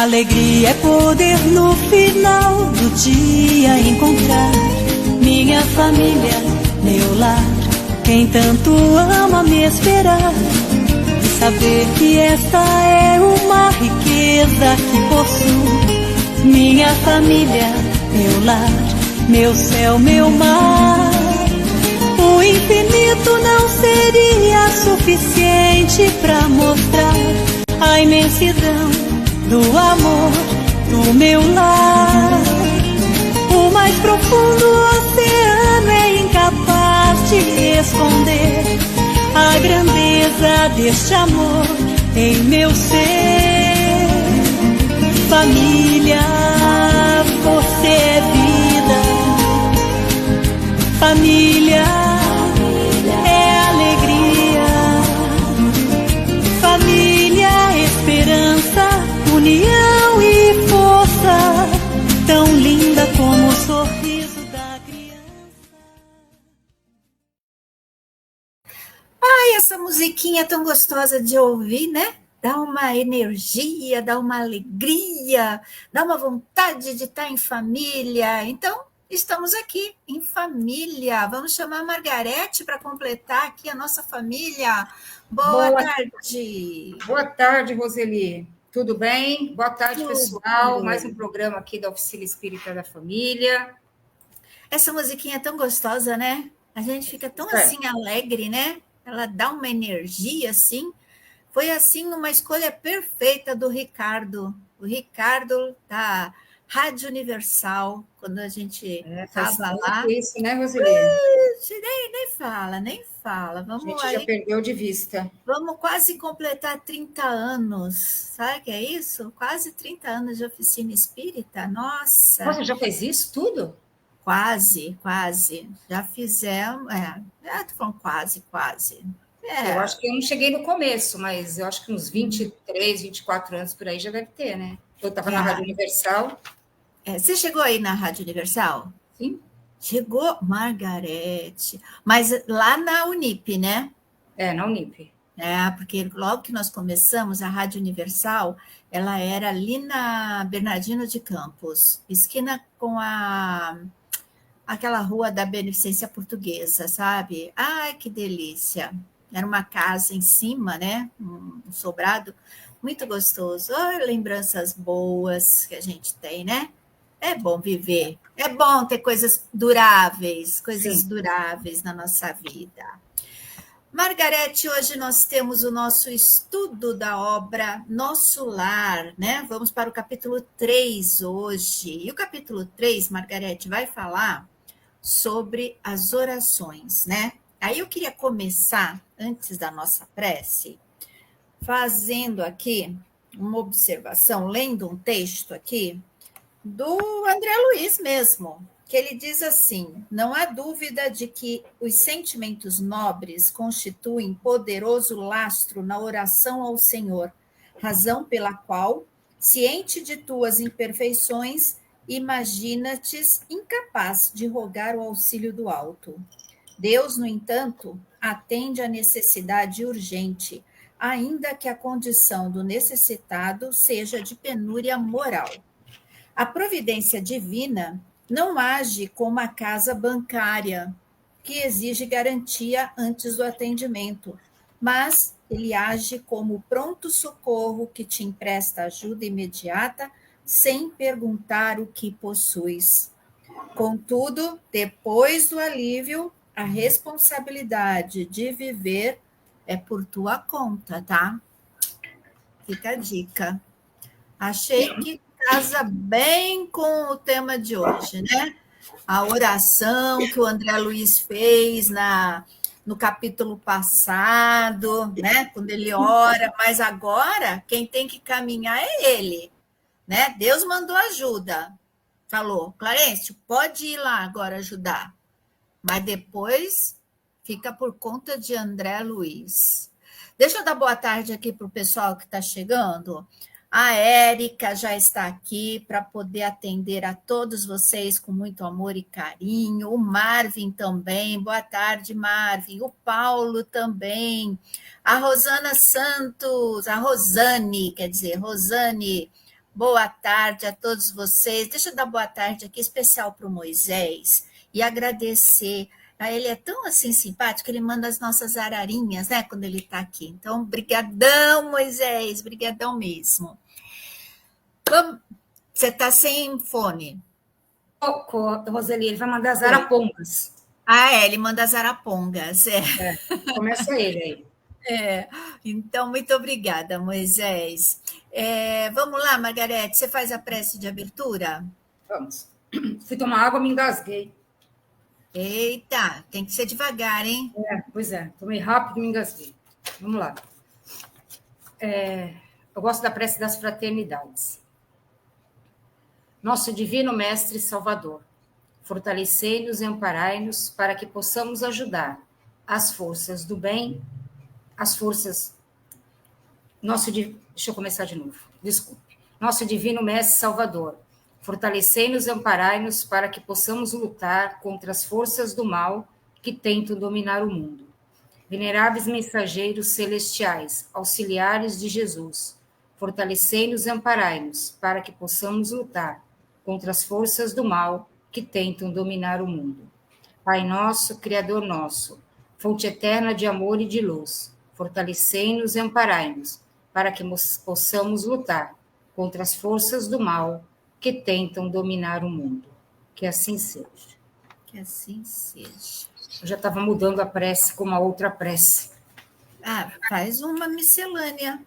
Alegria é poder no final do dia encontrar minha família, meu lar, quem tanto ama me esperar. E saber que esta é uma riqueza que possuo. Minha família, meu lar, meu céu, meu mar. O infinito não seria suficiente para mostrar a imensidão do amor do meu lar. O mais profundo oceano é incapaz de esconder a grandeza deste amor em meu ser. Família, você é vida. Família é alegria. Família, esperança, união e força, tão linda como o sorriso da criança. Ai, essa musiquinha tão gostosa de ouvir, né? Dá uma energia, dá uma alegria, dá uma vontade de estar em família. Então, estamos aqui em família. Vamos chamar a Margarete para completar aqui a nossa família. Boa tarde. Boa tarde, Roseli. Tudo bem? Boa tarde, pessoal. Mais um programa aqui da Oficina Espírita da Família. Essa musiquinha é tão gostosa, né? A gente fica tão assim alegre, né? Ela dá uma energia assim. Foi assim uma escolha perfeita do Ricardo. O Ricardo da Rádio Universal, quando a gente estava lá. Isso, né, Roseli? Nem fala. Vamos, a gente já perdeu de vista. Vamos quase completar 30 anos. Sabe o que é isso? Quase 30 anos de oficina espírita. Nossa! Você já fez isso tudo? Quase. Já fizemos. Estou falando quase. Eu acho que eu não cheguei no começo, mas eu acho que uns 23, 24 anos por aí já deve ter, né? Eu estava na Rádio Universal. Você chegou aí na Rádio Universal? Sim. Chegou, Margarete. Mas lá na Unip, né? Na Unip. Porque logo que nós começamos, a Rádio Universal, ela era ali na Bernardino de Campos, esquina com aquela rua da Beneficência Portuguesa, sabe? Ai, que delícia! Era uma casa em cima, né? Um sobrado muito gostoso. Ai, lembranças boas que a gente tem, né? É bom viver, é bom ter coisas duráveis na nossa vida. Margarete, hoje nós temos o nosso estudo da obra Nosso Lar, né? Vamos para o capítulo 3 hoje. E o capítulo 3, Margarete, vai falar sobre as orações, né? Aí eu queria começar, antes da nossa prece, fazendo aqui uma observação, lendo um texto aqui do André Luiz mesmo, que ele diz assim: não há dúvida de que os sentimentos nobres constituem poderoso lastro na oração ao Senhor, razão pela qual, ciente de tuas imperfeições, imagina-te incapaz de rogar o auxílio do alto. Deus, no entanto, atende à necessidade urgente, ainda que a condição do necessitado seja de penúria moral. A providência divina não age como a casa bancária, que exige garantia antes do atendimento, mas ele age como o pronto socorro que te empresta ajuda imediata, sem perguntar o que possuis. Contudo, depois do alívio, a responsabilidade de viver é por tua conta, tá? Fica a dica. Achei que casa bem com o tema de hoje, né? A oração que o André Luiz fez no capítulo passado, né? Quando ele ora, mas agora quem tem que caminhar é ele, né? Deus mandou ajuda. Falou, Clarencio, pode ir lá agora ajudar. Mas depois fica por conta de André Luiz. Deixa eu dar boa tarde aqui para o pessoal que está chegando. A Érica já está aqui para poder atender a todos vocês com muito amor e carinho. O Marvin também. Boa tarde, Marvin. O Paulo também. A Rosana Santos, a Rosane, quer dizer, Rosane. Boa tarde a todos vocês. Deixa eu dar boa tarde aqui, especial para o Moisés, e agradecer. Ele é tão assim simpático, ele manda as nossas ararinhas, né, quando ele está aqui. Então, brigadão, Moisés, brigadão mesmo. Vamos. Você está sem fone? Roseli, ele vai mandar as arapongas. Ele manda as arapongas. Começa ele aí. Então, muito obrigada, Moisés. Vamos lá, Margarete, você faz a prece de abertura? Vamos. Fui tomar água, me engasguei. Eita, tem que ser devagar, hein? Pois é, tomei rápido e me engasguei. Vamos lá. Eu gosto da prece das fraternidades. Nosso divino Mestre Salvador, fortalecei-nos e amparai-nos para que possamos ajudar as forças do bem, as forças... Deixa eu começar de novo, desculpe. Nosso divino Mestre Salvador, fortalecei-nos e amparai-nos para que possamos lutar contra as forças do mal que tentam dominar o mundo. Veneráveis mensageiros celestiais, auxiliares de Jesus, fortalecei-nos e amparai-nos para que possamos lutar contra as forças do mal que tentam dominar o mundo. Pai nosso, Criador nosso, fonte eterna de amor e de luz, fortalecei-nos e amparai-nos para que possamos lutar contra as forças do mal que tentam dominar o mundo. Que assim seja. Que assim seja. Eu já estava mudando a prece com uma outra prece. Faz uma miscelânea.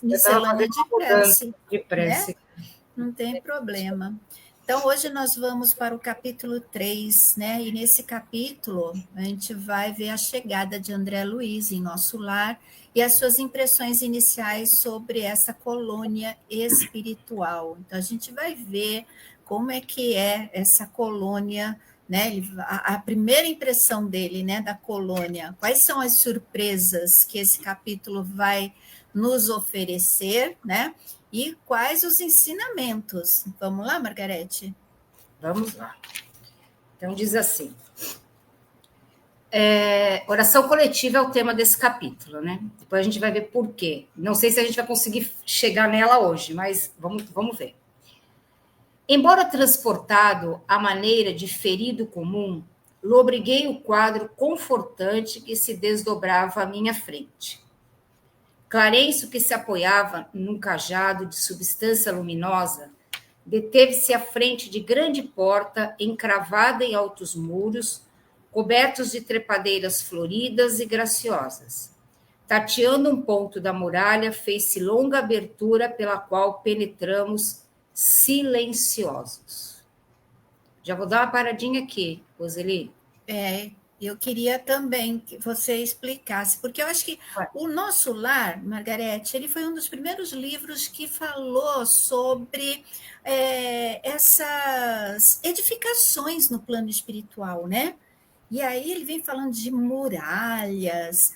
Miscelânea de prece. Né? Não tem problema. Então, hoje nós vamos para o capítulo 3, né? E nesse capítulo, a gente vai ver a chegada de André Luiz em nosso lar e as suas impressões iniciais sobre essa colônia espiritual. Então, a gente vai ver como é que é essa colônia, né? A primeira impressão dele, né, da colônia. Quais são as surpresas que esse capítulo vai nos oferecer, né? E quais os ensinamentos? Vamos lá, Margarete? Vamos lá. Então, diz assim. Oração coletiva é o tema desse capítulo, né? Depois a gente vai ver por quê. Não sei se a gente vai conseguir chegar nela hoje, mas vamos ver. Embora transportado à maneira de ferido comum, lobriguei o quadro confortante que se desdobrava à minha frente. Clarencio, que se apoiava num cajado de substância luminosa, deteve-se à frente de grande porta encravada em altos muros, cobertos de trepadeiras floridas e graciosas. Tateando um ponto da muralha, fez-se longa abertura pela qual penetramos silenciosos. Já vou dar uma paradinha aqui, Roseli. Eu queria também que você explicasse, porque eu acho que o Nosso Lar, Margarete, ele foi um dos primeiros livros que falou sobre essas edificações no plano espiritual, né? E aí ele vem falando de muralhas,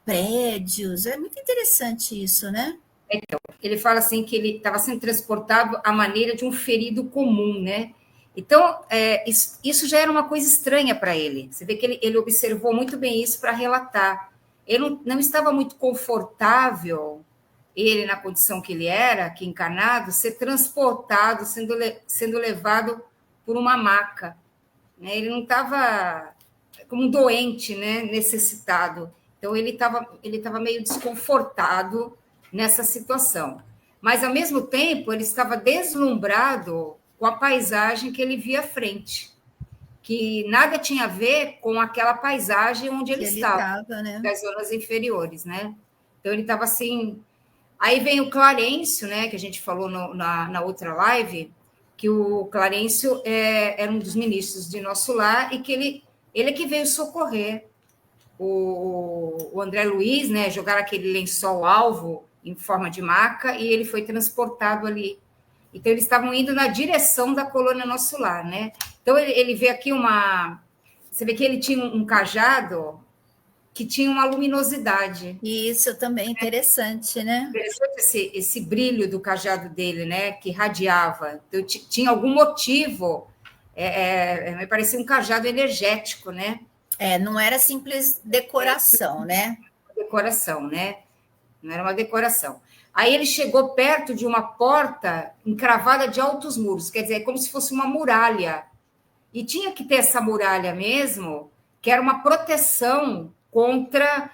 prédios, é muito interessante isso, né? Então, ele fala assim que ele estava sendo transportado à maneira de um ferido comum, né? Então, isso já era uma coisa estranha para ele. Você vê que ele observou muito bem isso para relatar. Ele não estava muito confortável, ele, na condição que ele era, aqui encarnado, ser transportado, sendo levado por uma maca. Né? Ele não estava como um doente, né? Necessitado. Então, ele estava meio desconfortado nessa situação. Mas, ao mesmo tempo, ele estava deslumbrado com a paisagem que ele via à frente, que nada tinha a ver com aquela paisagem onde ele estava, né? Das zonas inferiores, né? Então, ele estava assim... Aí vem o Clarencio, né, que a gente falou na outra live, que o Clarencio era um dos ministros de Nosso Lar e que ele é que veio socorrer o André Luiz, né, jogar aquele lençol alvo em forma de maca e ele foi transportado ali. Então, eles estavam indo na direção da colônia Nosso Lar, né? Então, ele vê aqui Você vê que ele tinha um cajado que tinha uma luminosidade. Isso também é interessante, né? Interessante esse brilho do cajado dele, né? Que radiava. Então, tinha algum motivo. Me parecia um cajado energético, né? Não era simples decoração, né? Decoração, né? não era uma decoração. Aí ele chegou perto de uma porta encravada de altos muros, quer dizer, como se fosse uma muralha. E tinha que ter essa muralha mesmo, que era uma proteção contra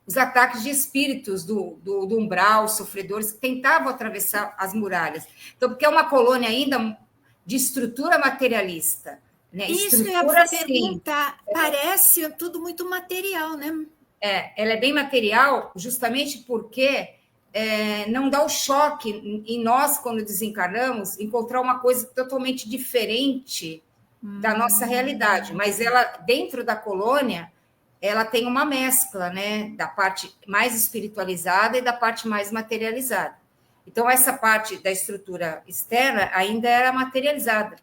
os ataques de espíritos do umbral, sofredores, que tentavam atravessar as muralhas. Então, porque é uma colônia ainda de estrutura materialista. Né? Isso eu ia perguntar. Parece tudo muito material, né? Ela é bem material, justamente porque não dá o choque em nós, quando desencarnamos, encontrar uma coisa totalmente diferente da nossa realidade. Mas ela, dentro da colônia, ela tem uma mescla, né, da parte mais espiritualizada e da parte mais materializada. Então, essa parte da estrutura externa ainda era materializada.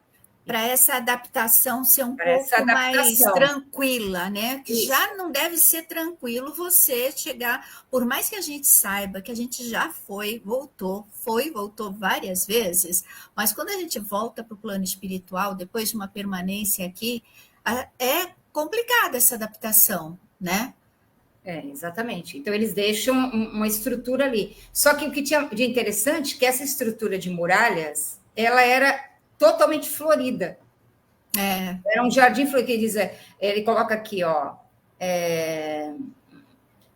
Para essa adaptação ser um pouco mais tranquila, né? Que isso. Já não deve ser tranquilo você chegar, por mais que a gente saiba que a gente já voltou várias vezes, mas quando a gente volta para o plano espiritual, depois de uma permanência aqui, é complicada essa adaptação, né? Exatamente. Então, eles deixam uma estrutura ali. Só que o que tinha de interessante é que essa estrutura de muralhas, ela era totalmente florida. Era um jardim florido, ele coloca aqui, ó,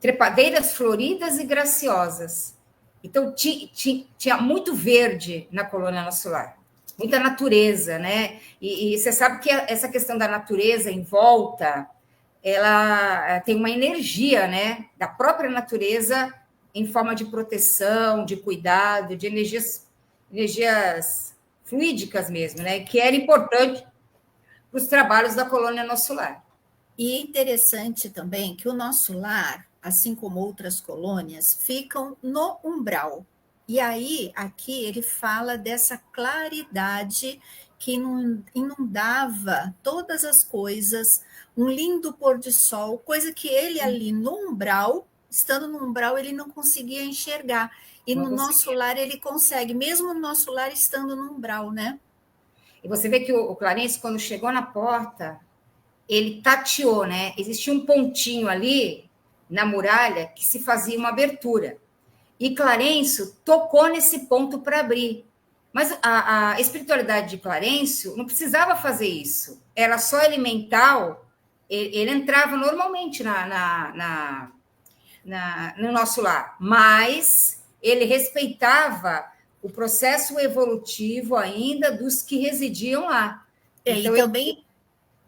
trepadeiras floridas e graciosas. Então, tinha muito verde na colônia nosso lar, muita natureza, né? E você sabe que essa questão da natureza em volta, ela tem uma energia, né, da própria natureza em forma de proteção, de cuidado, de energias fluídicas mesmo, né? Que era importante para os trabalhos da colônia Nosso Lar. E é interessante também que o Nosso Lar, assim como outras colônias, ficam no umbral. E aí, aqui, ele fala dessa claridade que inundava todas as coisas, um lindo pôr de sol, coisa que ele ali no umbral, estando no umbral, ele não conseguia enxergar. E no nosso lar ele consegue, mesmo no nosso lar estando no umbral, né? E você vê que o Clarencio, quando chegou na porta, ele tateou, né? Existia um pontinho ali na muralha que se fazia uma abertura. E Clarencio tocou nesse ponto para abrir. Mas a espiritualidade de Clarencio não precisava fazer isso. Era só elemental. Ele entrava normalmente no nosso lar. Mas ele respeitava o processo evolutivo ainda dos que residiam lá. Então, e também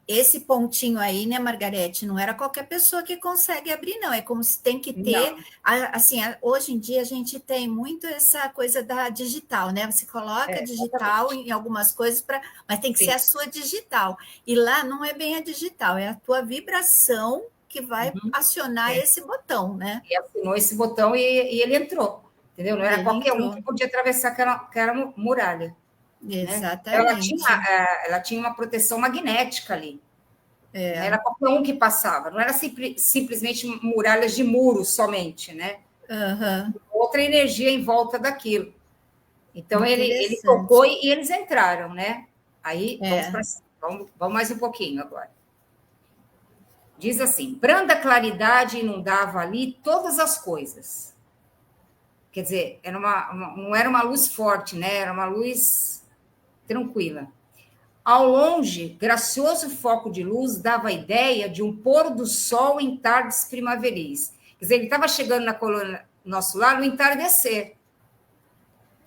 esse pontinho aí, né, Margarete, não era qualquer pessoa que consegue abrir, não. É como se tem que ter... Assim, hoje em dia a gente tem muito essa coisa da digital, né? Você coloca digital em algumas coisas, mas tem que ser a sua digital. E lá não é bem a digital, é a tua vibração que vai acionar esse botão, né? E acionou esse botão e ele entrou. Entendeu? Não era qualquer um que podia atravessar aquela muralha. Exatamente. Né? Ela tinha uma proteção magnética ali. Não era qualquer um que passava. Não era simplesmente muralhas de muros somente, né? Outra energia em volta daquilo. Então, ele tocou e eles entraram, né? Aí, vamos mais um pouquinho agora. Diz assim, branda claridade inundava ali todas as coisas. Quer dizer, não era uma luz forte, né? Era uma luz tranquila. Ao longe, gracioso foco de luz dava a ideia de um pôr do sol em tardes primaveris. Quer dizer, ele estava chegando na colônia Nosso Lar no entardecer.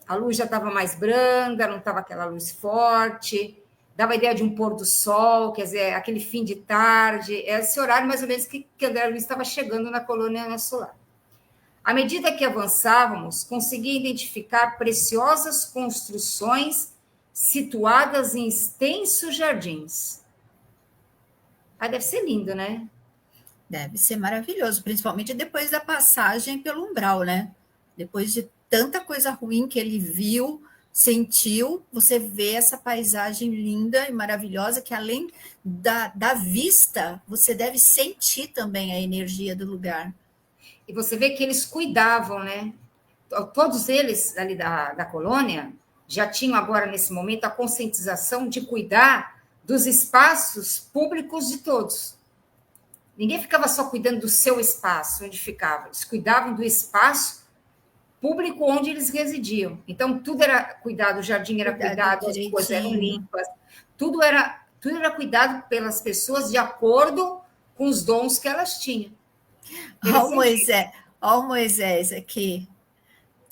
A luz já estava mais branda, não estava aquela luz forte, dava a ideia de um pôr do sol, quer dizer, aquele fim de tarde, esse horário mais ou menos que André Luiz estava chegando na colônia Nosso Lar. À medida que avançávamos, conseguia identificar preciosas construções situadas em extensos jardins. Deve ser lindo, né? Deve ser maravilhoso, principalmente depois da passagem pelo umbral, né? Depois de tanta coisa ruim que ele viu, sentiu, você vê essa paisagem linda e maravilhosa, que além da vista, você deve sentir também a energia do lugar. E você vê que eles cuidavam, né? Todos eles ali da colônia já tinham agora, nesse momento, a conscientização de cuidar dos espaços públicos de todos. Ninguém ficava só cuidando do seu espaço, onde ficava. Eles cuidavam do espaço público onde eles residiam. Então, tudo era cuidado, o jardim era cuidado, as ruas eram limpas, tudo era cuidado pelas pessoas de acordo com os dons que elas tinham. Ó o Moisés aqui.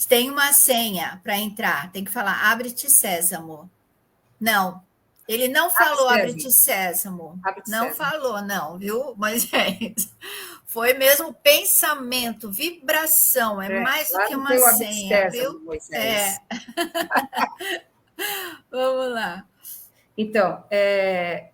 Tem uma senha para entrar, tem que falar abre-te sésamo. Não, ele não falou abre-te sésamo. Não falou, não, viu, Moisés? Foi mesmo pensamento, vibração, é mais do que uma senha, viu? Moisés. Vamos lá. Então, era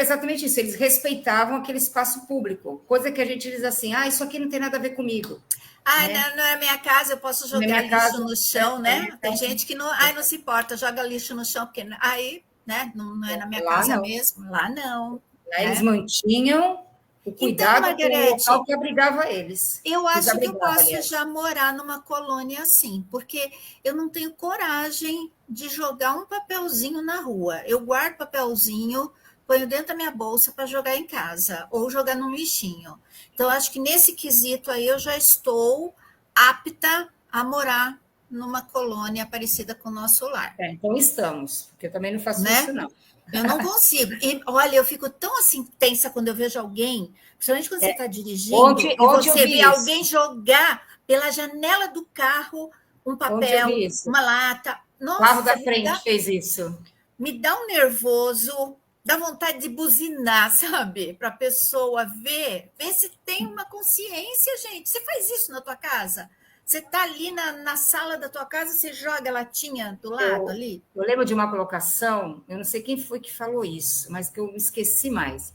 exatamente isso, eles respeitavam aquele espaço público, coisa que a gente diz assim, isso aqui não tem nada a ver comigo. Né? Não é minha casa, eu posso jogar lixo no chão, né? Tem gente que não se importa, joga lixo no chão, porque aí, né, não é na minha casa mesmo. Lá não. Lá eles mantinham o cuidado com o local que abrigava eles. Eu acho que eu posso já morar numa colônia assim, porque eu não tenho coragem de jogar um papelzinho na rua. Eu guardo papelzinho, ponho dentro da minha bolsa para jogar em casa, ou jogar num lixinho. Então, acho que nesse quesito aí eu já estou apta a morar numa colônia parecida com o nosso lar. Então estamos, porque eu também não faço isso, não. Eu não consigo. E, olha, eu fico tão assim tensa quando eu vejo alguém, principalmente quando você está dirigindo, e você vê alguém jogar pela janela do carro um papel, uma lata. Nossa, o carro da frente fez isso. Me dá um nervoso, dá vontade de buzinar, sabe? Para a pessoa ver se tem uma consciência, gente. Você faz isso na tua casa? Você está ali na sala da tua casa, você joga a latinha do lado ali? Eu lembro de uma colocação, eu não sei quem foi que falou isso, mas que eu me esqueci mais.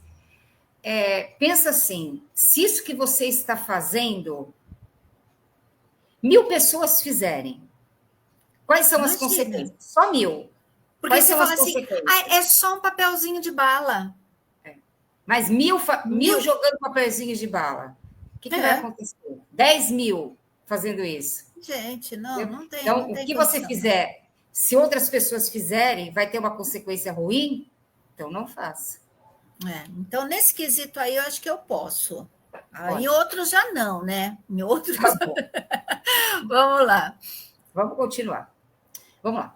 Pensa assim, se isso que você está fazendo, 1000 pessoas fizerem, quais são as consequências? Só 1000. Porque você fala assim, é só um papelzinho de bala. Mas 1000 jogando papelzinhos de bala. O que vai acontecer? 10.000 fazendo isso. Gente, não tem. Então, não tem o que você fizer, se outras pessoas fizerem, vai ter uma consequência ruim? Então, não faça. Então, nesse quesito aí, eu acho que eu posso. Em outros já não, né? Em outros. Tá bom. Vamos lá. Vamos continuar. Vamos lá.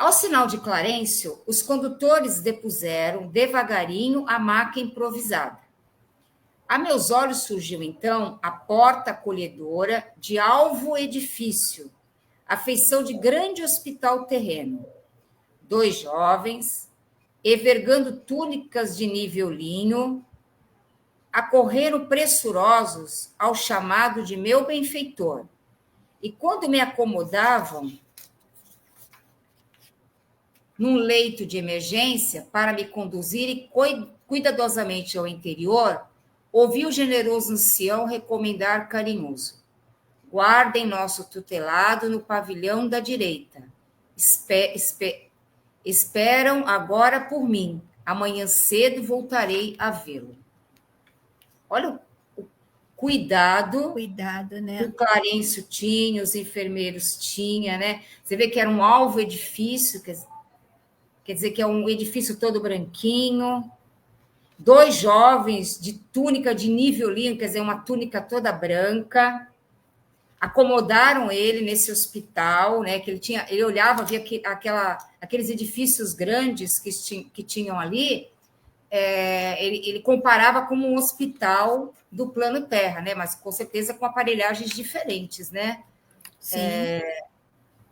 Ao sinal de Clarencio, os condutores depuseram devagarinho a maca improvisada. A meus olhos surgiu, então, a porta acolhedora de alvo edifício, a feição de grande hospital terreno. 2 jovens, evergando túnicas de nível linho, acorreram pressurosos ao chamado de meu benfeitor. E quando me acomodavam num leito de emergência para me conduzir cuidadosamente ao interior, ouvi o generoso ancião recomendar carinhoso: guardem nosso tutelado no pavilhão da direita. Esperam agora por mim. Amanhã cedo voltarei a vê-lo. Olha o cuidado, né? Que o Clarencio tinha, os enfermeiros tinham, né? Você vê que era um alvo edifício, quer dizer que é um edifício todo branquinho. 2 jovens de túnica de nível linho, quer dizer, uma túnica toda branca, acomodaram ele nesse hospital, né? Que ele olhava, via aqueles edifícios grandes que tinham ali, ele comparava como um hospital do plano Terra, né? Mas com certeza com aparelhagens diferentes, né? Sim.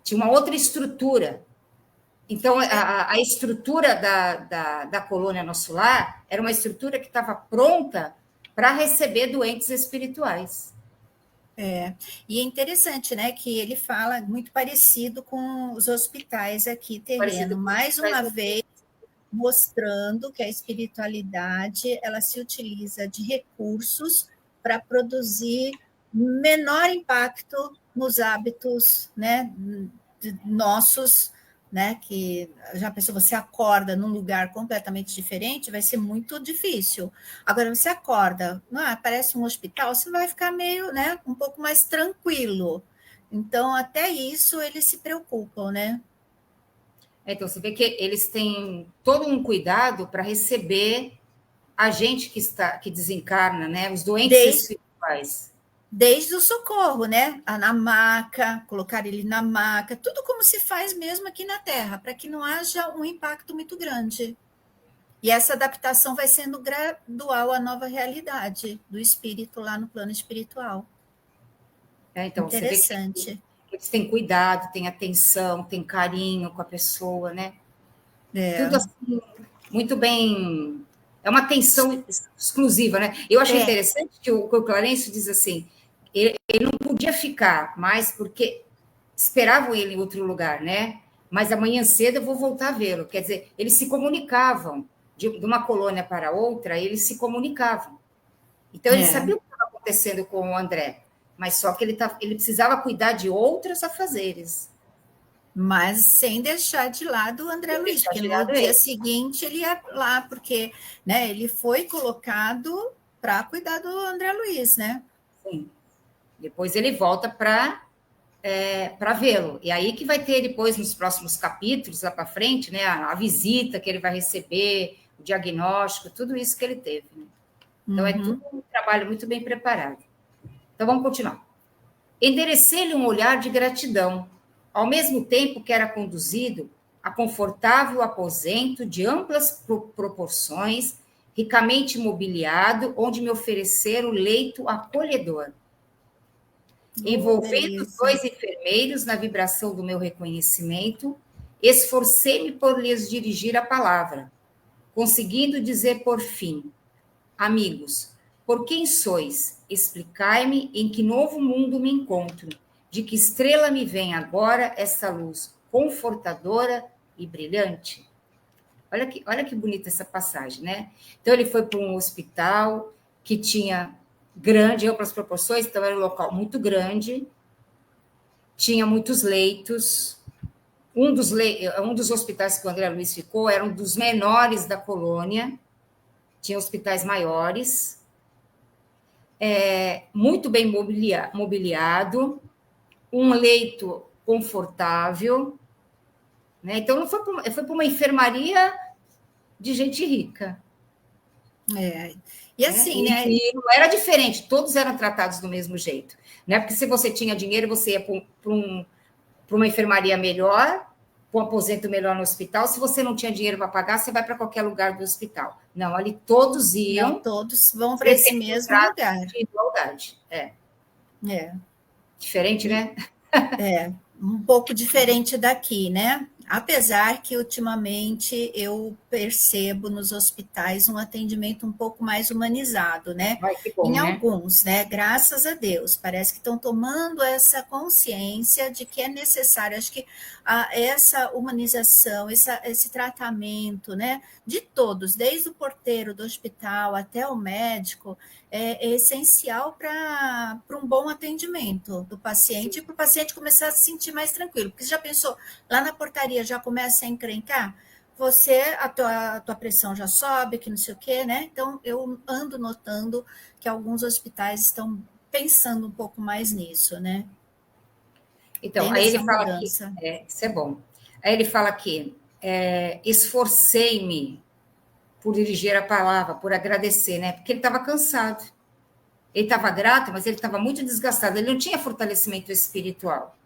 Tinha uma outra estrutura. Então, a estrutura da colônia Nosso Lar era uma estrutura que estava pronta para receber doentes espirituais. E é interessante, né, que ele fala muito parecido com os hospitais aqui terreno, mais uma vez mostrando que a espiritualidade ela se utiliza de recursos para produzir menor impacto nos hábitos, né, nossos, né? Que já pensou, você acorda num lugar completamente diferente, vai ser muito difícil. Agora, você acorda, parece um hospital, você vai ficar meio, né, um pouco mais tranquilo. Então, até isso eles se preocupam, né? Então, você vê que eles têm todo um cuidado para receber a gente que desencarna, né? Os doentes espirituais. Desde o socorro, né? Na maca, colocar ele na maca, tudo como se faz mesmo aqui na Terra, para que não haja um impacto muito grande. E essa adaptação vai sendo gradual à nova realidade do espírito lá no plano espiritual. Então, interessante. Você vê que eles têm cuidado, têm atenção, têm carinho com a pessoa, né? Tudo assim, muito bem. É uma atenção exclusiva, né? Eu achei interessante que o Clarencio diz assim, ele não podia ficar mais porque esperavam ele em outro lugar, né? Mas amanhã cedo eu vou voltar a vê-lo. Quer dizer, eles se comunicavam de uma colônia para outra, eles se comunicavam. Então, ele sabia o que estava acontecendo com o André, mas só que ele precisava cuidar de outros afazeres. Mas sem deixar de lado o André Luiz, porque no dia seguinte ele ia lá, porque, né, ele foi colocado para cuidar do André Luiz, né? Sim. Depois ele volta para vê-lo. E aí que vai ter depois, nos próximos capítulos, lá para frente, né, a visita que ele vai receber, o diagnóstico, tudo isso que ele teve. Né? Então, é tudo um trabalho muito bem preparado. Então, vamos continuar. Enderecei-lhe um olhar de gratidão, ao mesmo tempo que era conduzido a confortável aposento de amplas proporções, ricamente mobiliado, onde me ofereceram leito acolhedor. Envolvendo os 2 enfermeiros na vibração do meu reconhecimento, esforcei-me por lhes dirigir a palavra, conseguindo dizer por fim: amigos, por quem sois? Explicai-me em que novo mundo me encontro, de que estrela me vem agora essa luz confortadora e brilhante. Olha que bonita essa passagem, né? Então, ele foi para um hospital que tinha amplas proporções, então era um local muito grande, tinha muitos leitos. Um dos hospitais que o André Luiz ficou era um dos menores da colônia, tinha hospitais maiores, muito bem mobiliado, um leito confortável, né? Então, não foi para uma enfermaria de gente rica. E assim, né? E não era diferente, todos eram tratados do mesmo jeito, né? Porque se você tinha dinheiro, você ia para uma enfermaria melhor, com um aposento melhor no hospital. Se você não tinha dinheiro para pagar, você vai para qualquer lugar do hospital. Não, ali todos iam. Não, todos vão para esse mesmo lugar. De igualdade. Diferente, né? Um pouco diferente daqui, né? Apesar que ultimamente eu percebo nos hospitais um atendimento um pouco mais humanizado, né? Que bom, em né? alguns, né? Graças a Deus, parece que estão tomando essa consciência de que é necessário. Acho que essa humanização, esse tratamento, né? De todos, desde o porteiro do hospital até o médico, é essencial para um bom atendimento do paciente, para o paciente começar a se sentir mais tranquilo. Porque você já pensou, lá na portaria já começa a encrencar, a tua pressão já sobe, que não sei o quê, né? Então, eu ando notando que alguns hospitais estão pensando um pouco mais nisso, né? Então, aí ele fala que... isso é bom. Aí ele fala que esforcei-me por dirigir a palavra, por agradecer, né? Porque ele estava cansado. Ele estava grato, mas ele estava muito desgastado. Ele não tinha fortalecimento espiritual.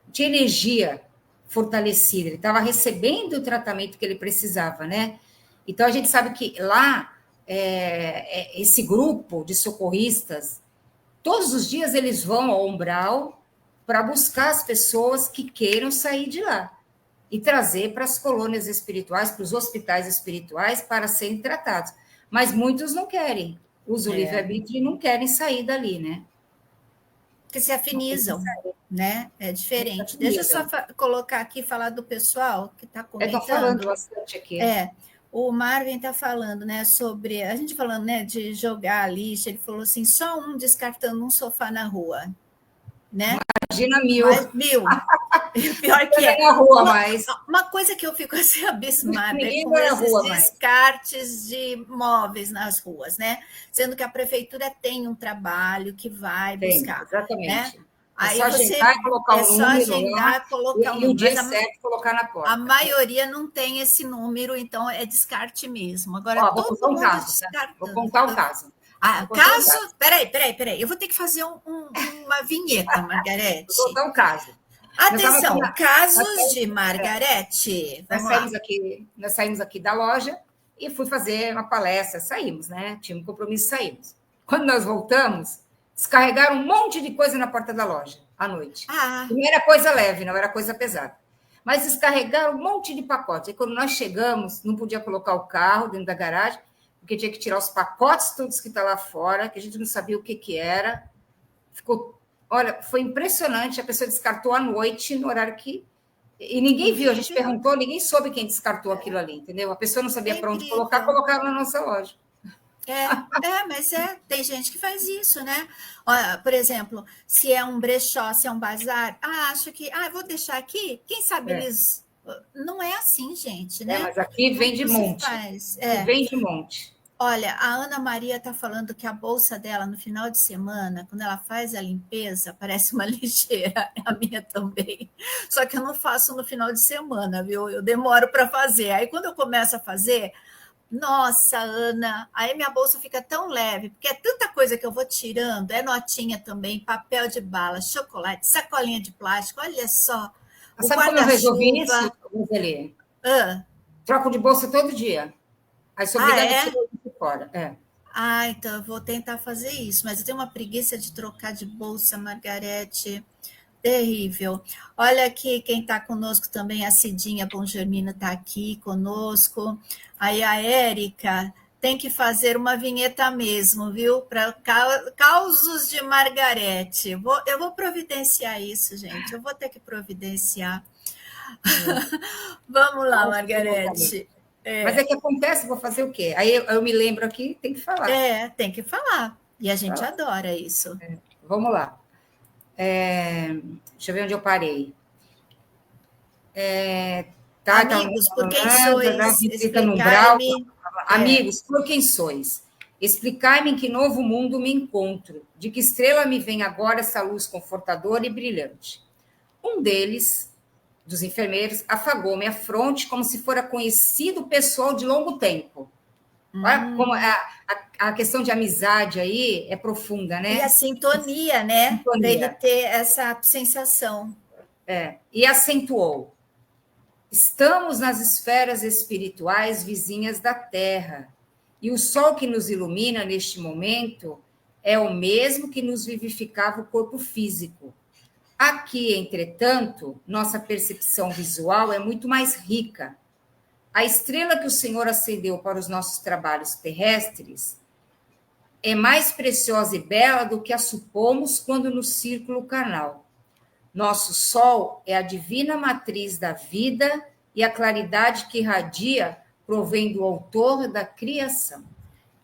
Não tinha energia fortalecida. Ele estava recebendo o tratamento que ele precisava, né? Então, a gente sabe que lá, esse grupo de socorristas, todos os dias eles vão ao umbral para buscar as pessoas que queiram sair de lá e trazer para as colônias espirituais, para os hospitais espirituais, para serem tratados. Mas muitos não querem, usam o livre-arbítrio e não querem sair dali, né? Porque se afinizam, né? É diferente. Deixa eu só colocar aqui, falar do pessoal que está comentando. Estou falando bastante aqui. O Marvin está falando, né, sobre... A gente falando, né, de jogar lixo, ele falou assim, só um descartando um sofá na rua, né? Imagina 1000. Mas 1000. Pior que é na rua, mas... Uma coisa que eu fico assim abismada é com esses descartes de móveis nas ruas, né? Sendo que a prefeitura tem um trabalho que vai buscar. Exatamente. Né? Aí só você agendar e colocar é o só número agendar, lá, colocar o e o número. dia Mas certo colocar na a porta. maioria não tem esse número, então é descarte mesmo. Agora, Ó, vou contar todo um mundo caso, tá? Vou descartando. contar o caso. Ah, Vou contar um caso. caso. Peraí. Eu vou ter que fazer uma vinheta, Vou Margarete. contar um caso. Nós estávamos aqui Atenção, casos de Margarete. nós Vamos lá. saímos aqui da loja e fui fazer uma palestra. Saímos, né? Tinha um compromisso, saímos. Quando nós voltamos, descarregaram um monte de coisa na porta da loja à noite. Ah, E não era coisa leve, não era coisa pesada. Mas descarregaram um monte de pacotes. E quando nós chegamos, não podia colocar o carro dentro da garagem, porque tinha que tirar os pacotes todos que estão lá fora, que a gente não sabia o que era. Olha, foi impressionante. A pessoa descartou à noite, no horário que. E ninguém viu, a gente perguntou, ninguém soube quem descartou aquilo ali, entendeu? A pessoa não sabia para onde colocar, colocaram na nossa loja. Mas tem gente que faz isso, né? Olha, por exemplo, se é um brechó, se é um bazar, acho que, vou deixar aqui, quem sabe eles... Não é assim, gente, né? Mas aqui vem de monte. Vem de monte. Olha, a Ana Maria está falando que a bolsa dela, no final de semana, quando ela faz a limpeza, parece uma lixeira, a minha também. Só que eu não faço no final de semana, viu? Eu demoro para fazer. Aí, quando eu começo a fazer... Nossa, Ana, aí minha bolsa fica tão leve, porque é tanta coisa que eu vou tirando, é notinha também, papel de bala, chocolate, sacolinha de plástico, olha só. Sabe como eu resolvi isso, Roseli? Troco de bolsa todo dia. Aí sou obrigada a tirar isso fora. Então eu vou tentar fazer isso, mas eu tenho uma preguiça de trocar de bolsa, Margarete. Terrível. Olha aqui quem está conosco também, a Cidinha Bongermino está aqui conosco. Aí a Érica tem que fazer uma vinheta mesmo, viu? Para causos de Margarete. Eu vou providenciar isso, gente. Eu vou ter que providenciar. Vamos lá, Margarete. Mas é que acontece, vou fazer o quê? Aí eu me lembro aqui, tem que falar. Tem que falar. E a gente adora isso. Vamos lá. Deixa eu ver onde eu parei. Amigos, por quem sois? Explicar-me. Amigos, por quem sois? Explicai-me em que novo mundo me encontro, de que estrela me vem agora essa luz confortadora e brilhante. Um deles, dos enfermeiros, afagou-me a fronte como se fora conhecido pessoal de longo tempo. Como a questão de amizade aí é profunda, né? E a sintonia, né? Para ele ter essa sensação. E acentuou. Estamos nas esferas espirituais vizinhas da Terra, e o sol que nos ilumina neste momento é o mesmo que nos vivificava o corpo físico. Aqui, entretanto, nossa percepção visual é muito mais rica. A estrela que o Senhor acendeu para os nossos trabalhos terrestres é mais preciosa e bela do que a supomos quando no círculo carnal. Nosso sol é a divina matriz da vida e a claridade que irradia provém do autor da criação.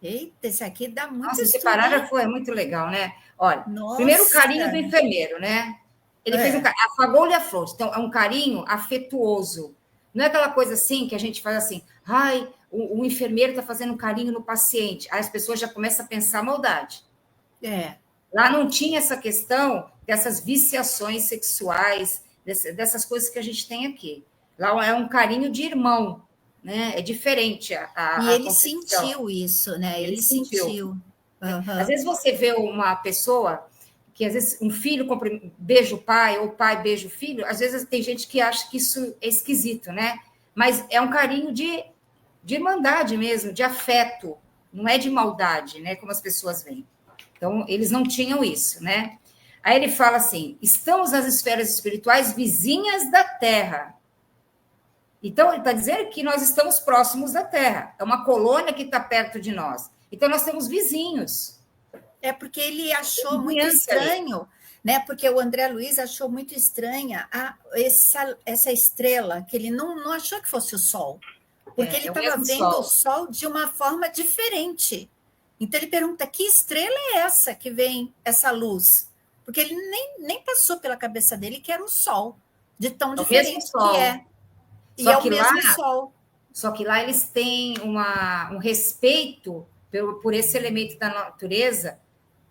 Eita, esse aqui dá muito estudo. Esse parágrafo é muito legal, né? Olha, primeiro o carinho do enfermeiro, né? Ele fez afagou-lhe a fronte. Então, é um carinho afetuoso. Não é aquela coisa assim que a gente faz assim, o enfermeiro está fazendo um carinho no paciente. Aí as pessoas já começam a pensar maldade. Lá não tinha essa questão dessas viciações sexuais, dessas coisas que a gente tem aqui. Lá é um carinho de irmão, né? É diferente e ele sentiu isso, né? Ele sentiu. Às vezes você vê uma pessoa que, às vezes, um filho beija o pai, ou o pai beija o filho, às vezes tem gente que acha que isso é esquisito, né? Mas é um carinho de irmandade mesmo, de afeto, não é de maldade, né? Como as pessoas veem. Então, eles não tinham isso, né? Aí ele fala assim, estamos nas esferas espirituais vizinhas da Terra. Então, ele está dizendo que nós estamos próximos da Terra. É uma colônia que está perto de nós. Então, nós temos vizinhos. É porque ele achou muito estranho, né? Porque o André Luiz achou muito estranha essa estrela, que ele não achou que fosse o Sol. Porque ele estava vendo o Sol de uma forma diferente. Então, ele pergunta, que estrela é essa que vem essa luz? Porque ele nem passou pela cabeça dele que era o Sol, de tão diferente que é. E é o mesmo Sol. Só que lá eles têm um respeito por esse elemento da natureza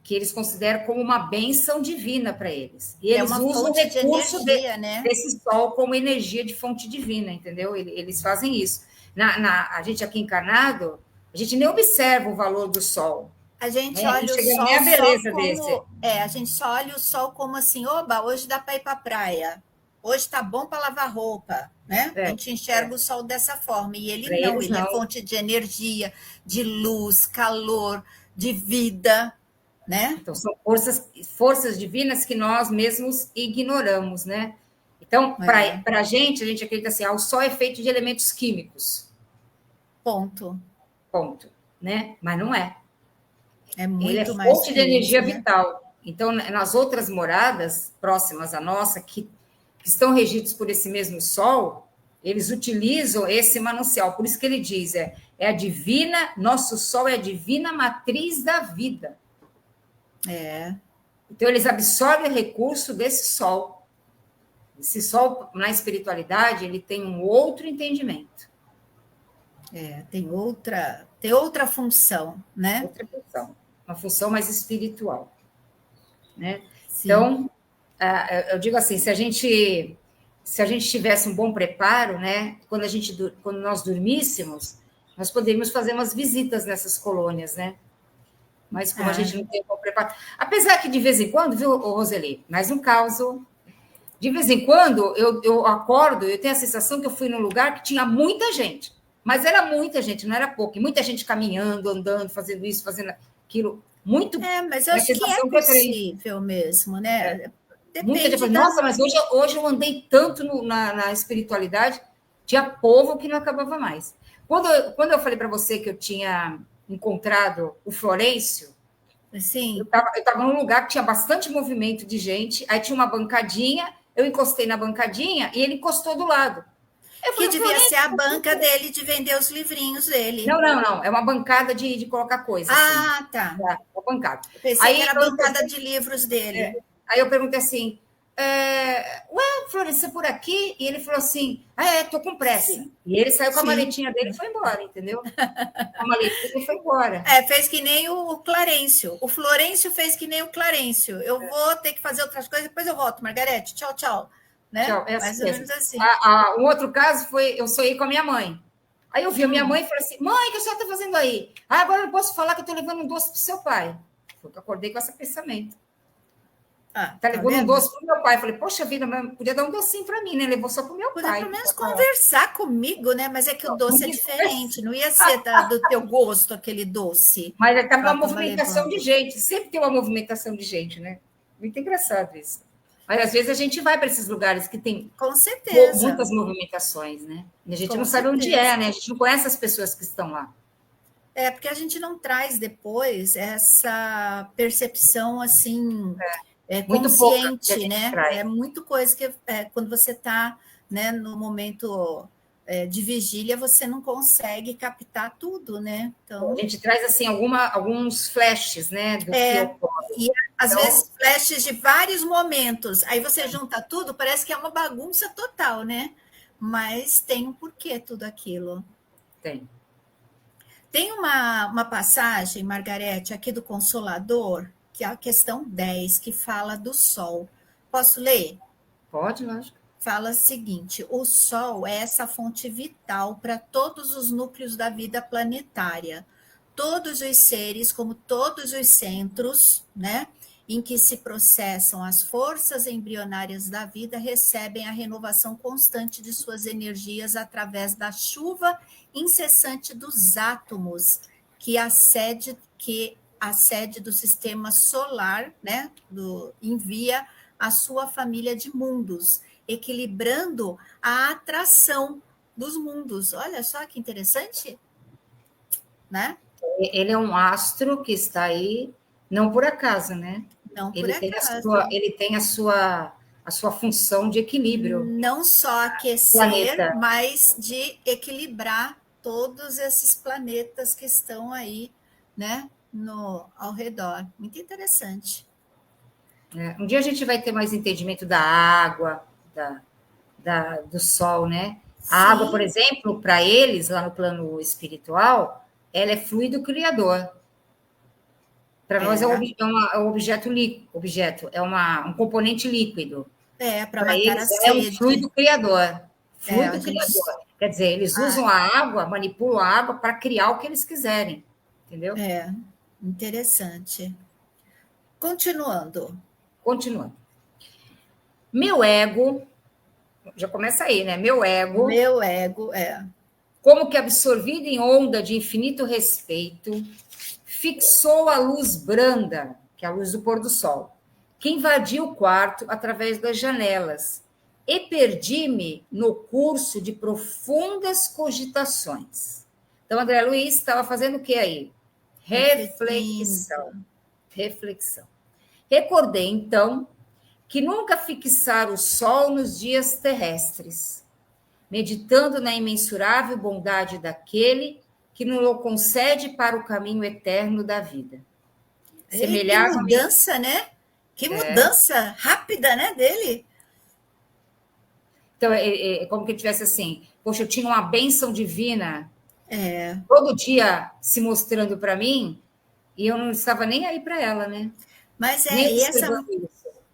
que eles consideram como uma bênção divina para eles. E eles uma usam o fonte de recurso energia, né? desse sol como energia de fonte divina, entendeu? Eles fazem isso. A gente aqui encarnado, a gente nem observa o valor do sol. A gente Não olha o chega sol nem a beleza só como... desse. a gente só olha o sol como assim, oba, hoje dá para ir para a praia. Hoje tá bom para lavar roupa, né? A gente enxerga o sol dessa forma. E ele Pra não, eles ele não. é fonte de energia, de luz, calor, de vida, né? Então, são forças divinas que nós mesmos ignoramos, né? Então, para a gente acredita assim, o Sol é feito de elementos químicos. Ponto. Ponto. Né? Mas não é. É muito Ele é mais fonte de que energia isso, né? vital. Então, nas outras moradas próximas à nossa, que estão regidos por esse mesmo Sol, eles utilizam esse manancial. Por isso que ele diz, é a divina, nosso Sol é a divina matriz da vida. Então, eles absorvem o recurso desse Sol. Esse Sol, na espiritualidade, ele tem um outro entendimento. Tem outra função, né? Outra função. Uma função mais espiritual. Né? Sim. Então, eu digo assim, se a gente tivesse um bom preparo, né? Quando nós dormíssemos, nós poderíamos fazer umas visitas nessas colônias, né? Mas como a gente não tem um bom preparo... Apesar que de vez em quando, viu, Roseli? Mais um caso. De vez em quando, eu acordo, eu tenho a sensação que eu fui num lugar que tinha muita gente. Mas era muita gente, não era pouca. E muita gente caminhando, andando, fazendo isso, fazendo aquilo. Muito. Mas eu acho que é possível mesmo, né? Muita gente fala, nossa, mas hoje eu andei tanto na espiritualidade, tinha povo que não acabava mais. Quando eu falei para você que eu tinha encontrado o Florencio, sim. eu estava num lugar que tinha bastante movimento de gente, aí tinha uma bancadinha, eu encostei na bancadinha e ele encostou do lado. Que devia ser a banca dele de vender os livrinhos dele. Não. É uma bancada de colocar coisas. Ah, tá. Uma bancada. Eu pensei que era a bancada de livros dele. Aí eu perguntei assim, ué, Florencio, por aqui? E ele falou assim, tô com pressa. Sim. E ele saiu com a maletinha dele e foi embora, entendeu? A maletinha e foi embora. Fez que nem o Clarencio. O Florencio fez que nem o Clarencio. Eu vou ter que fazer outras coisas, depois eu volto. Margarete, tchau, tchau. Né? Tchau, mais ou menos assim. Um outro caso foi, eu sonhei com a minha mãe. Aí eu vi a minha mãe e falei assim, mãe, o que a senhora está fazendo aí? Agora eu não posso falar que eu estou levando um doce para o seu pai. Eu acordei com esse pensamento. Tá levando um doce para o meu pai. Eu falei, poxa vida, podia dar um docinho para mim, né? Levou só para o meu pai. Podia pelo menos conversar comigo, né? Mas é que o doce é diferente, não ia ser do teu gosto aquele doce. Mas estava uma movimentação de gente, sempre tem uma movimentação de gente, né? Muito engraçado isso. Mas às vezes a gente vai para esses lugares que tem com certeza muitas movimentações, né? E a gente não sabe onde é, né? A gente não conhece as pessoas que estão lá. Porque a gente não traz depois essa percepção assim muito consciente, pouca, né? Traz. É muito coisa que quando você está, né, no momento de vigília, você não consegue captar tudo, né? Então a gente traz assim alguns flashes, né? Do que ocorre. E às vezes flashes de vários momentos. Aí você junta tudo, parece que é uma bagunça total, né? Mas tem um porquê tudo aquilo. Tem uma passagem, Margarete, aqui do Consolador, que é a questão 10, que fala do Sol. Posso ler? Pode, lógico. Fala o seguinte: o Sol é essa fonte vital para todos os núcleos da vida planetária. Todos os seres, como todos os centros, né, em que se processam as forças embrionárias da vida, recebem a renovação constante de suas energias através da chuva incessante dos átomos que a sede do sistema solar, né, envia a sua família de mundos, equilibrando a atração dos mundos. Olha só que interessante, né? Ele é um astro que está aí, não por acaso, né? Não por acaso. Ele tem a sua função de equilíbrio. Não só aquecer, mas de equilibrar todos esses planetas que estão aí, né, ao redor. Muito interessante. Um dia a gente vai ter mais entendimento da água, do sol, né? Sim. A água, por exemplo, para eles, lá no plano espiritual, ela é fluido criador. Para nós é um objeto, é um componente líquido. Para Para matar a eles é um sede. fluido criador. A gente... Quer dizer, eles usam a água, manipulam a água para criar o que eles quiserem. Entendeu? Interessante. Continuando. Meu ego, já começa aí, né? Meu ego, como que absorvido em onda de infinito respeito, fixou a luz branda, que é a luz do pôr do sol, que invadiu o quarto através das janelas, e perdi-me no curso de profundas cogitações. Então, André Luiz estava fazendo o que aí? Reflexão. Recordei, então, que nunca fixar o sol nos dias terrestres, meditando na imensurável bondade daquele que nos o concede para o caminho eterno da vida. Que mudança, né? Que mudança rápida, né, dele. Então, é como que tivesse assim, poxa, eu tinha uma bênção divina todo dia se mostrando para mim e eu não estava nem aí para ela, né? Mas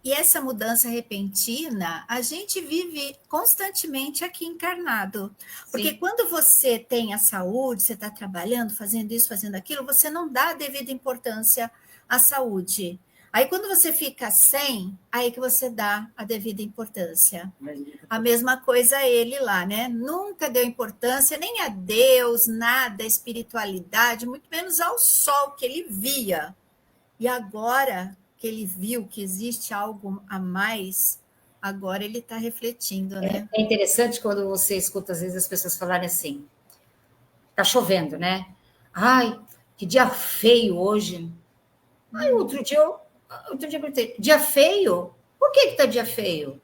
e essa mudança repentina, a gente vive constantemente aqui encarnado. Porque quando você tem a saúde, você está trabalhando, fazendo isso, fazendo aquilo, você não dá a devida importância à saúde. Aí, quando você fica sem, aí que você dá a devida importância. A mesma coisa ele lá, né? Nunca deu importância nem a Deus, nada, a espiritualidade, muito menos ao sol que ele via. E agora que ele viu que existe algo a mais, agora ele está refletindo, né? É interessante quando você escuta, às vezes, as pessoas falarem assim, tá chovendo, né? Ai, que dia feio hoje. Aí, outro dia eu gritei, dia feio? Por que tá dia feio?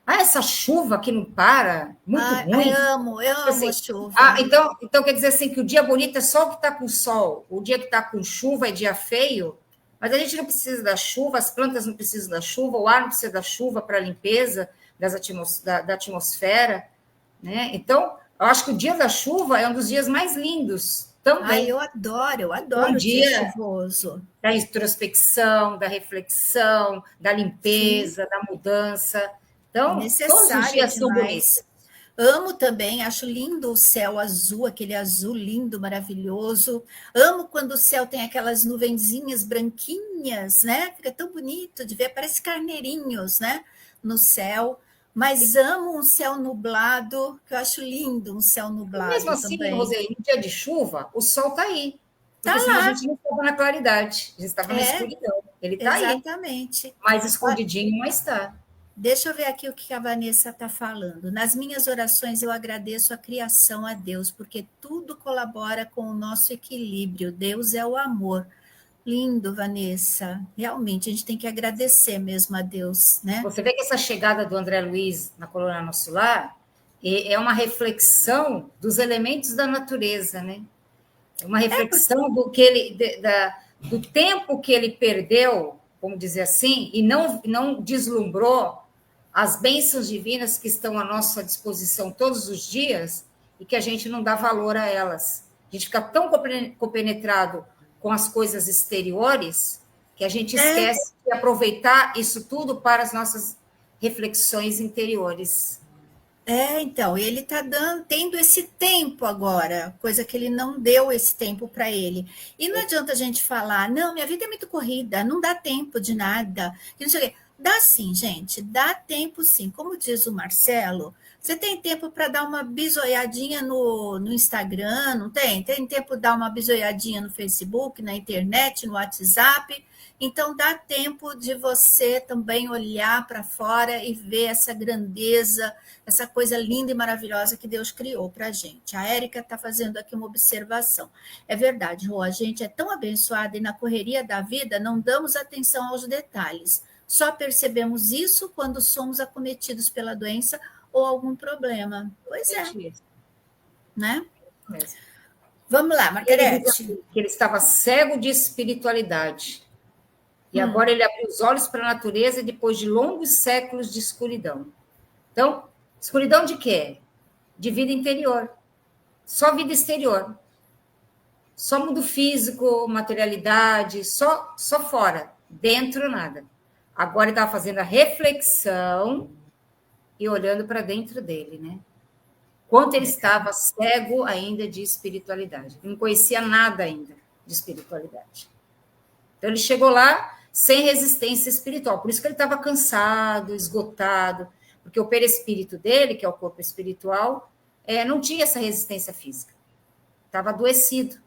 Essa chuva que não para, muito ruim. Eu amo assim, chuva. Então quer dizer assim, que o dia bonito é só o que está com sol, o dia que está com chuva é dia feio, mas a gente não precisa da chuva, as plantas não precisam da chuva, o ar não precisa da chuva para a limpeza da atmosfera, né? Então, eu acho que o dia da chuva é um dos dias mais lindos também. Eu adoro o dia chuvoso. Da introspecção, da reflexão, da limpeza, da mudança. Então, todos os dias são bonitos. Amo também, acho lindo o céu azul, aquele azul lindo, maravilhoso. Amo quando o céu tem aquelas nuvenzinhas branquinhas, né? Fica tão bonito de ver, parece carneirinhos, né? No céu. Mas amo um céu nublado, que eu acho lindo um céu nublado. Mesmo assim, também. Roseli, no dia de chuva, o sol está aí. Tá lá. A gente não estava na claridade, a gente estava na escuridão. Ele está aí. Exatamente. Mais escondidinho, mas está. Deixa eu ver aqui o que a Vanessa está falando. Nas minhas orações eu agradeço a criação a Deus, porque tudo colabora com o nosso equilíbrio. Deus é o amor. Lindo, Vanessa. Realmente, a gente tem que agradecer mesmo a Deus, né? Você vê que essa chegada do André Luiz na coluna Nosso Lar é uma reflexão dos elementos da natureza, né? É uma reflexão do tempo que ele perdeu, vamos dizer assim, e não deslumbrou as bênçãos divinas que estão à nossa disposição todos os dias e que a gente não dá valor a elas. A gente fica tão compenetrado com as coisas exteriores que a gente esquece de aproveitar isso tudo para as nossas reflexões interiores. Então, ele está tendo esse tempo agora, coisa que ele não deu esse tempo para ele. E não adianta a gente falar, não, minha vida é muito corrida, não dá tempo de nada. Não sei o quê. Dá sim, gente, dá tempo sim. Como diz o Marcelo, você tem tempo para dar uma bisoiadinha no Instagram, não tem? Tem tempo para dar uma bisoiadinha no Facebook, na internet, no WhatsApp. Então, dá tempo de você também olhar para fora e ver essa grandeza, essa coisa linda e maravilhosa que Deus criou para a gente. A Érica está fazendo aqui uma observação. É verdade, Rô, a gente é tão abençoada e na correria da vida não damos atenção aos detalhes. Só percebemos isso quando somos acometidos pela doença ou algum problema. Pois é. Né? Vamos lá, Margarete. Ele estava cego de espiritualidade. E agora ele abriu os olhos para a natureza depois de longos séculos de escuridão. Então, escuridão de quê? De vida interior. Só vida exterior. Só mundo físico, materialidade, só fora, dentro nada. Agora ele estava fazendo a reflexão e olhando para dentro dele, né? Quanto ele estava cego ainda de espiritualidade. Não conhecia nada ainda de espiritualidade. Então, ele chegou lá sem resistência espiritual. Por isso que ele estava cansado, esgotado, porque o perispírito dele, que é o corpo espiritual, não tinha essa resistência física. Estava adoecido.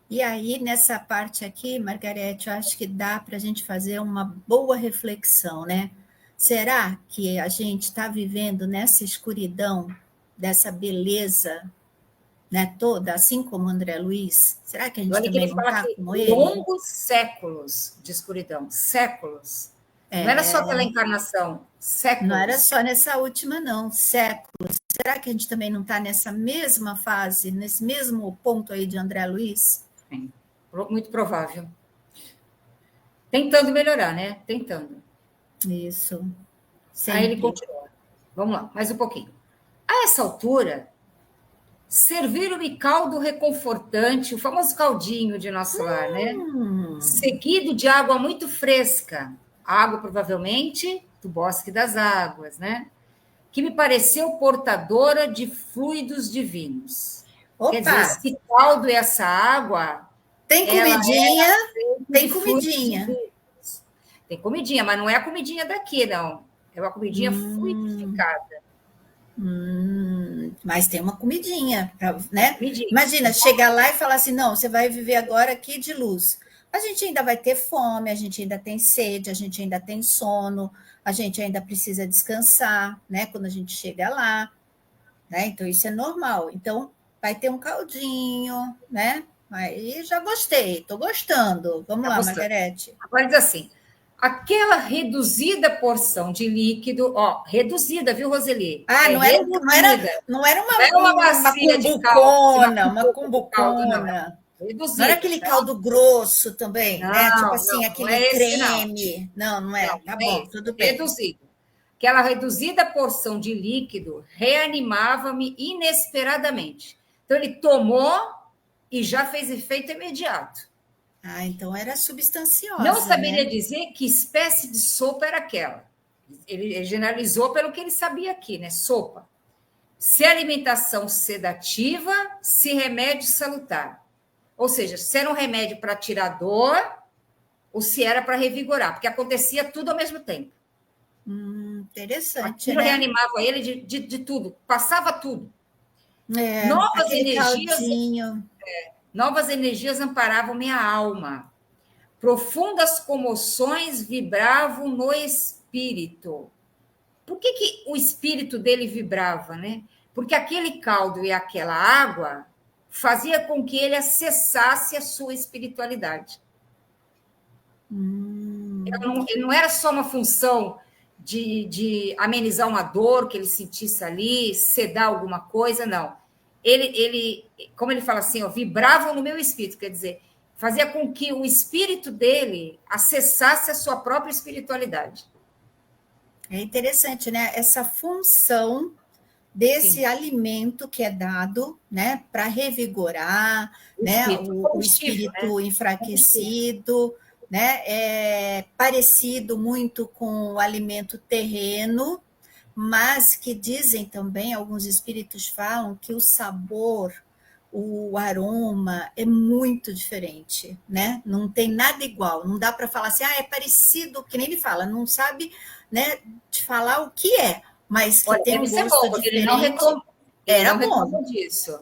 E aí, nessa parte aqui, Margarete, eu acho que dá para a gente fazer uma boa reflexão, né? Será que a gente está vivendo nessa escuridão, dessa beleza, né, toda, assim como André Luiz? Será que a gente também não está como ele? Longos séculos de escuridão, séculos. Não era só pela encarnação, séculos. Não era só nessa última, não, séculos. Será que a gente também não está nessa mesma fase, nesse mesmo ponto aí de André Luiz? Sim, muito provável. Tentando melhorar, né? Tentando. Isso. Sempre. Aí ele continua. Vamos lá, mais um pouquinho. A essa altura, serviram-me caldo reconfortante, o famoso caldinho de nosso lar, né? Seguido de água muito fresca. Água, provavelmente, do Bosque das Águas, né? Que me pareceu portadora de fluidos divinos. Opa. Quer dizer, esse caldo e essa água... Tem comidinha, tem comidinha. Tem comidinha, mas não é a comidinha daqui, não. É uma comidinha fluidificada. Mas tem uma comidinha, né? Comidinha. Imagina, chegar lá e falar assim, não, você vai viver agora aqui de luz. A gente ainda vai ter fome, a gente ainda tem sede, a gente ainda tem sono, a gente ainda precisa descansar, né? Quando a gente chega lá, né? Então, isso é normal. Então, vai ter um caldinho, né? Aí já gostei, estou gostando. Vamos lá, Margarete. Agora diz assim, aquela reduzida porção de líquido, ó, reduzida, viu, Roseli? Não era uma bacia de caldo, uma cumbucona. Reduzido, não era aquele caldo grosso também, não, né? Tipo assim, não, aquele não é creme. Não é. Tá bom, tudo bem. Reduzido. Aquela reduzida porção de líquido reanimava-me inesperadamente. Então, ele tomou e já fez efeito imediato. Então era substanciosa. Não saberia dizer que espécie de sopa era aquela. Ele generalizou pelo que ele sabia aqui, né? Sopa. Se alimentação sedativa, se remédio salutar. Ou seja, se era um remédio para tirar dor ou se era para revigorar, porque acontecia tudo ao mesmo tempo. Interessante, aquilo, né? Reanimava ele de tudo, passava tudo. Novas energias amparavam minha alma. Profundas comoções vibravam no espírito. Por que o espírito dele vibrava, né? Porque aquele caldo e aquela água fazia com que ele acessasse a sua espiritualidade. Ele não era só uma função de amenizar uma dor que ele sentisse ali, sedar alguma coisa, não. Ele, como ele fala assim, ó, vibravam no meu espírito, quer dizer, fazia com que o espírito dele acessasse a sua própria espiritualidade. É interessante, né? Essa função desse alimento que é dado, né, para revigorar, o espírito, né? Enfraquecido, né? É parecido muito com o alimento terreno, mas que dizem também, alguns espíritos falam que o sabor, o aroma é muito diferente, né? Não tem nada igual, não dá para falar assim, é parecido, que nem ele fala, não sabe, né, de falar o que é, mas que tem um gosto diferente. Ele não reclamou. Era bom disso.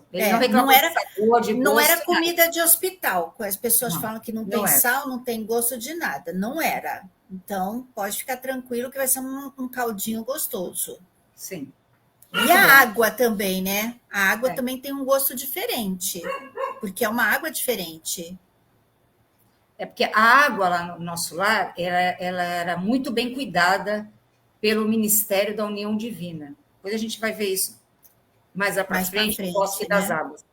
Não era comida de hospital. As pessoas falam que não tem sal, não tem gosto de nada. Não era. Então, pode ficar tranquilo que vai ser um caldinho gostoso. Sim. E a água também, né? A água também tem um gosto diferente, porque é uma água diferente. É porque a água lá no nosso lar, ela era muito bem cuidada pelo Ministério da União Divina. Depois a gente vai ver isso mais para frente, o Bosque das Águas.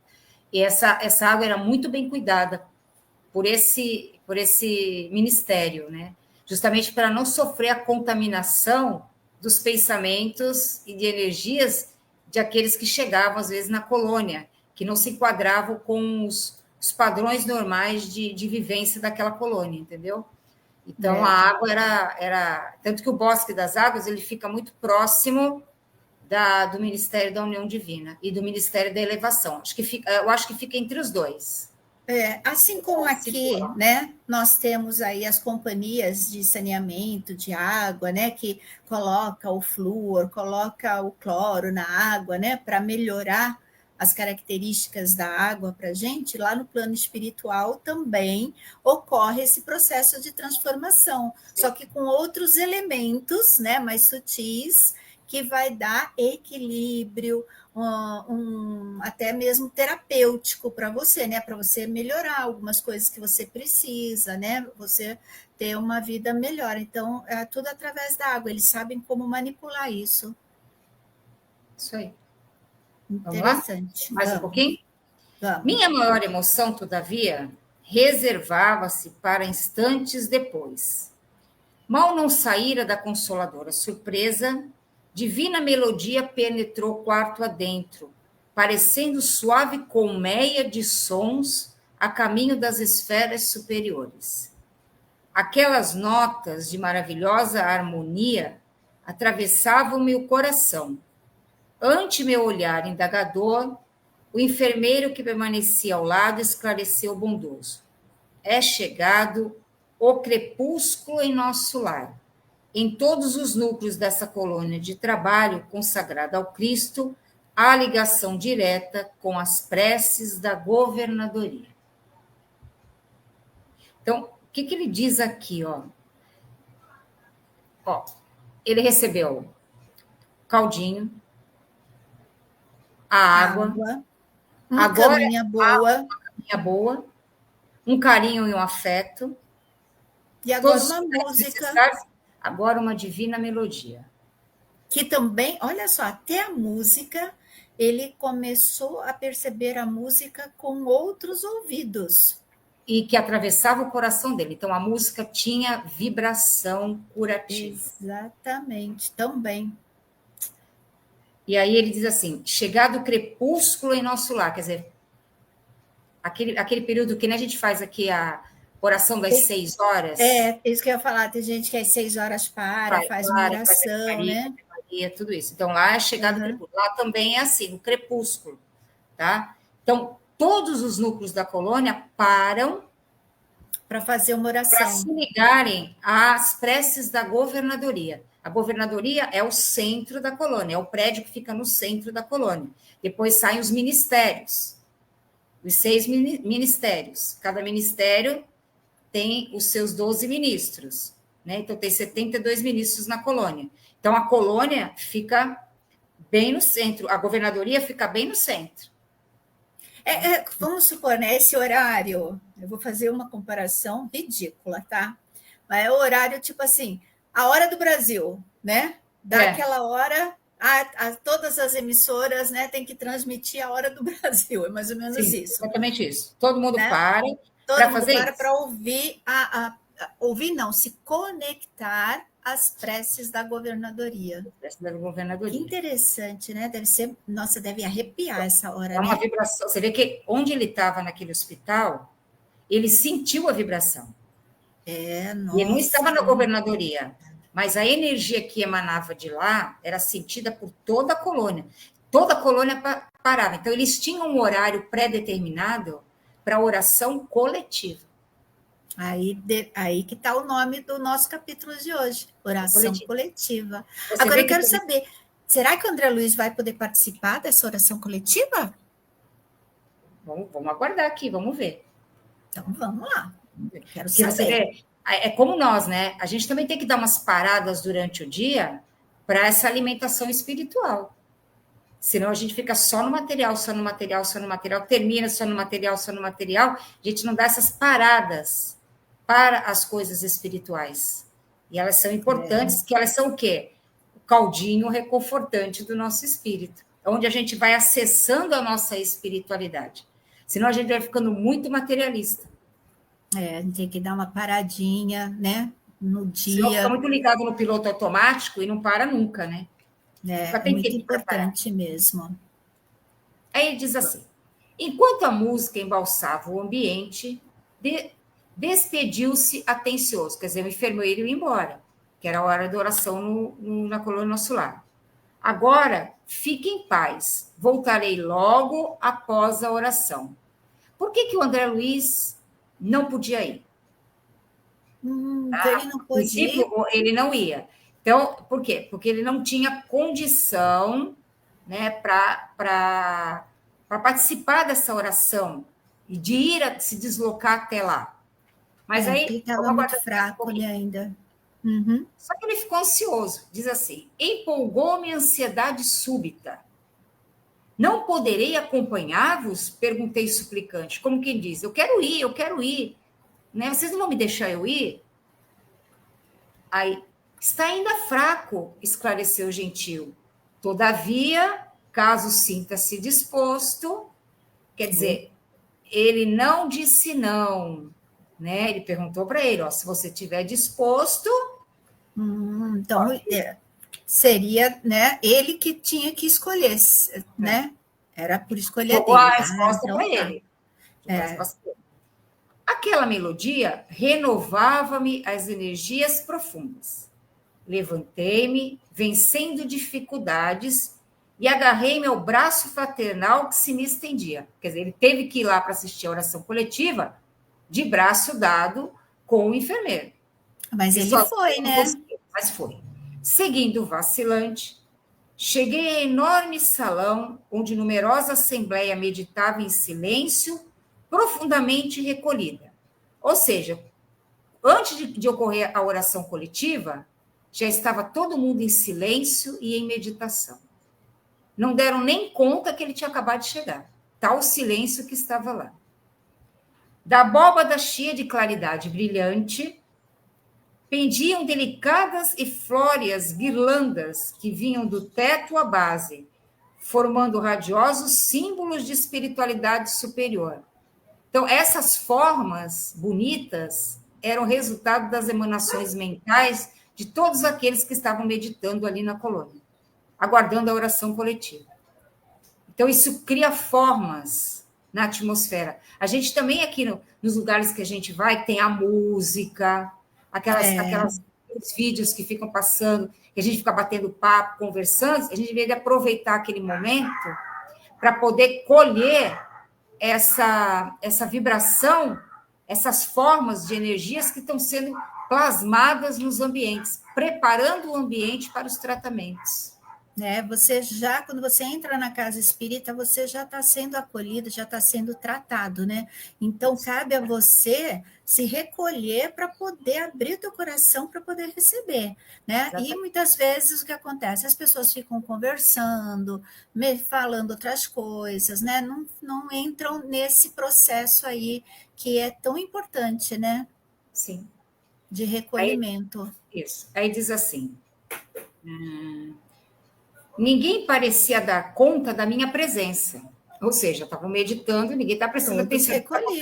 E essa água era muito bem cuidada por esse ministério, né? Justamente para não sofrer a contaminação dos pensamentos e de energias de aqueles que chegavam, às vezes, na colônia, que não se enquadravam com os padrões normais de vivência daquela colônia, entendeu? Então, a água era... Tanto que o Bosque das Águas ele fica muito próximo do Ministério da União Divina e do Ministério da Elevação. Eu acho que fica entre os dois. Assim como aqui, né, nós temos aí as companhias de saneamento de água, né, que coloca o flúor, coloca o cloro na água, né, para melhorar as características da água para a gente, lá no plano espiritual também ocorre esse processo de transformação, só que com outros elementos, né, mais sutis, que vai dar equilíbrio, até mesmo terapêutico para você, né? Para você melhorar algumas coisas que você precisa, né? Você ter uma vida melhor. Então, é tudo através da água. Eles sabem como manipular isso. Isso aí. Interessante. Mais um pouquinho? Vamos. Minha maior emoção, todavia, reservava-se para instantes depois. Mal não saíra da consoladora surpresa, divina melodia penetrou quarto adentro, parecendo suave colmeia de sons a caminho das esferas superiores. Aquelas notas de maravilhosa harmonia atravessavam meu coração. Ante meu olhar indagador, o enfermeiro que permanecia ao lado esclareceu bondoso. É chegado o crepúsculo em nosso lar. Em todos os núcleos dessa colônia de trabalho consagrada ao Cristo, há ligação direta com as preces da governadoria. Então, o que ele diz aqui? Ele recebeu caldinho, a água, uma caminha boa, um carinho e um afeto. E agora uma música. Agora uma divina melodia. Que também, olha só, até a música, ele começou a perceber a música com outros ouvidos. E que atravessava o coração dele. Então, a música tinha vibração curativa. Exatamente, também. E aí ele diz assim, chegado o crepúsculo em nosso lar, quer dizer, aquele período que a gente faz aqui a oração das 6 horas. Isso que eu ia falar, tem gente que às 6 horas faz uma oração, né? Maria, tudo isso. Então, lá é chegado o crepúsculo. Lá também é assim, o crepúsculo, tá? Então, todos os núcleos da colônia param para fazer uma oração. Para se ligarem às preces da governadoria. A governadoria é o centro da colônia, é o prédio que fica no centro da colônia. Depois saem os ministérios, os 6 ministérios. Cada ministério tem os seus 12 ministros, né? Então, tem 72 ministros na colônia. Então, a colônia fica bem no centro, a governadoria fica bem no centro. Vamos supor, né, esse horário, eu vou fazer uma comparação ridícula, tá? Mas é o horário, tipo assim, a hora do Brasil, né? Daquela hora, todas as emissoras, né, tem que transmitir a hora do Brasil, é mais ou menos isso. Exatamente isso. Todo mundo para para ouvir, ouvir não, se conectar às preces da governadoria. Que interessante, né? Deve arrepiar essa hora. É uma vibração. Você vê que onde ele estava naquele hospital, ele sentiu a vibração. Nossa. E ele não estava na governadoria, mas a energia que emanava de lá era sentida por toda a colônia. Toda a colônia parava. Então, eles tinham um horário pré-determinado para oração coletiva. Aí que está o nome do nosso capítulo de hoje, oração coletiva. Agora eu quero saber, será que o André Luiz vai poder participar dessa oração coletiva? Vamos aguardar aqui, vamos ver. Então, vamos lá. Quero saber. Você vê, é como nós, né? A gente também tem que dar umas paradas durante o dia para essa alimentação espiritual. Senão a gente fica só no material, termina só no material, a gente não dá essas paradas para as coisas espirituais. E elas são importantes, que elas são o quê? O caldinho reconfortante do nosso espírito, onde a gente vai acessando a nossa espiritualidade. Senão a gente vai ficando muito materialista. A gente tem que dar uma paradinha, né? No dia. Senão fica muito ligado no piloto automático e não para nunca, né? É muito importante mesmo. Aí ele diz assim, Enquanto a música embalsava o ambiente, despediu-se atencioso, quer dizer, o enfermeiro ia embora, que era a hora da oração na colônia Nosso Lar. Agora, fique em paz, voltarei logo após a oração. Por que o André Luiz não podia ir? Ele não podia ir? Ele não ia. Então, por quê? Porque ele não tinha condição, né, para participar dessa oração e de se deslocar até lá. Mas aí ele estava muito fraco, né, ainda. Só que ele ficou ansioso. Diz assim: empolgou-me a ansiedade súbita. Não poderei acompanhar-vos? Perguntei suplicante. Como quem diz: eu quero ir. Né? Vocês não vão me deixar eu ir? Aí, está ainda fraco, esclareceu o gentil. Todavia, caso sinta-se disposto, quer dizer, ele não disse não, né? Ele perguntou para ele, se você estiver disposto... Então, seria, né, ele que tinha que escolher, né? Era por escolher dele. A resposta para ele. Aquela melodia renovava-me as energias profundas. Levantei-me, vencendo dificuldades, e agarrei-me ao braço fraternal que se me estendia. Quer dizer, ele teve que ir lá para assistir a oração coletiva de braço dado com o enfermeiro. Mas ele foi, né? Mas foi. Seguindo vacilante, cheguei a enorme salão onde numerosa assembleia meditava em silêncio, profundamente recolhida. Ou seja, antes de ocorrer a oração coletiva, já estava todo mundo em silêncio e em meditação. Não deram nem conta que ele tinha acabado de chegar. Tal silêncio que estava lá. Da abóbada cheia de claridade brilhante, pendiam delicadas e flóreas guirlandas que vinham do teto à base, formando radiosos símbolos de espiritualidade superior. Então, essas formas bonitas eram resultado das emanações mentais de todos aqueles que estavam meditando ali na colônia, aguardando a oração coletiva. Então, isso cria formas na atmosfera. A gente também aqui nos lugares que a gente vai, tem a música, aquelas vídeos que ficam passando, que a gente fica batendo papo, conversando, a gente deveria aproveitar aquele momento para poder colher essa vibração, essas formas de energias que estão sendo plasmadas nos ambientes, preparando o ambiente para os tratamentos. Você já, quando você entra na casa espírita, você já está sendo acolhido, já está sendo tratado, né? Então, cabe a você se recolher para poder abrir o teu coração para poder receber, né? Exatamente. E muitas vezes o que acontece? As pessoas ficam conversando, falando outras coisas, né? Não entram nesse processo aí que é tão importante, né? Sim. De recolhimento. Aí diz assim... Ninguém parecia dar conta da minha presença. Ou seja, estavam meditando e ninguém está prestando atenção. Todos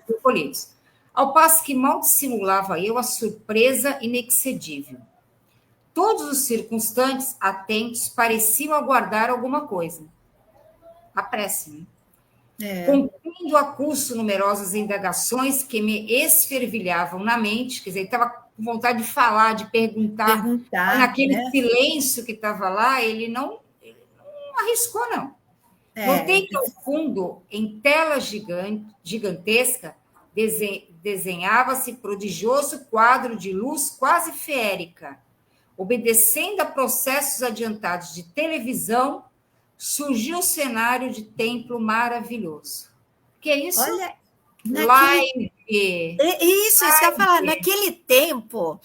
recolhidos. Ao passo que mal dissimulava eu a surpresa inexcedível. Todos os circunstantes, atentos, pareciam aguardar alguma coisa. A prece, né? Cumprindo a curso numerosas indagações que me esfervilhavam na mente, quer dizer, ele estava com vontade de falar, de perguntar naquele, né, silêncio que estava lá, ele não arriscou, não. Notei que ao fundo, em tela gigantesca, desenhava-se prodigioso quadro de luz quase feérica. Obedecendo a processos adiantados de televisão, surgiu o cenário de templo maravilhoso. Que é isso? Olha, live. Isso que eu ia falar. Naquele tempo,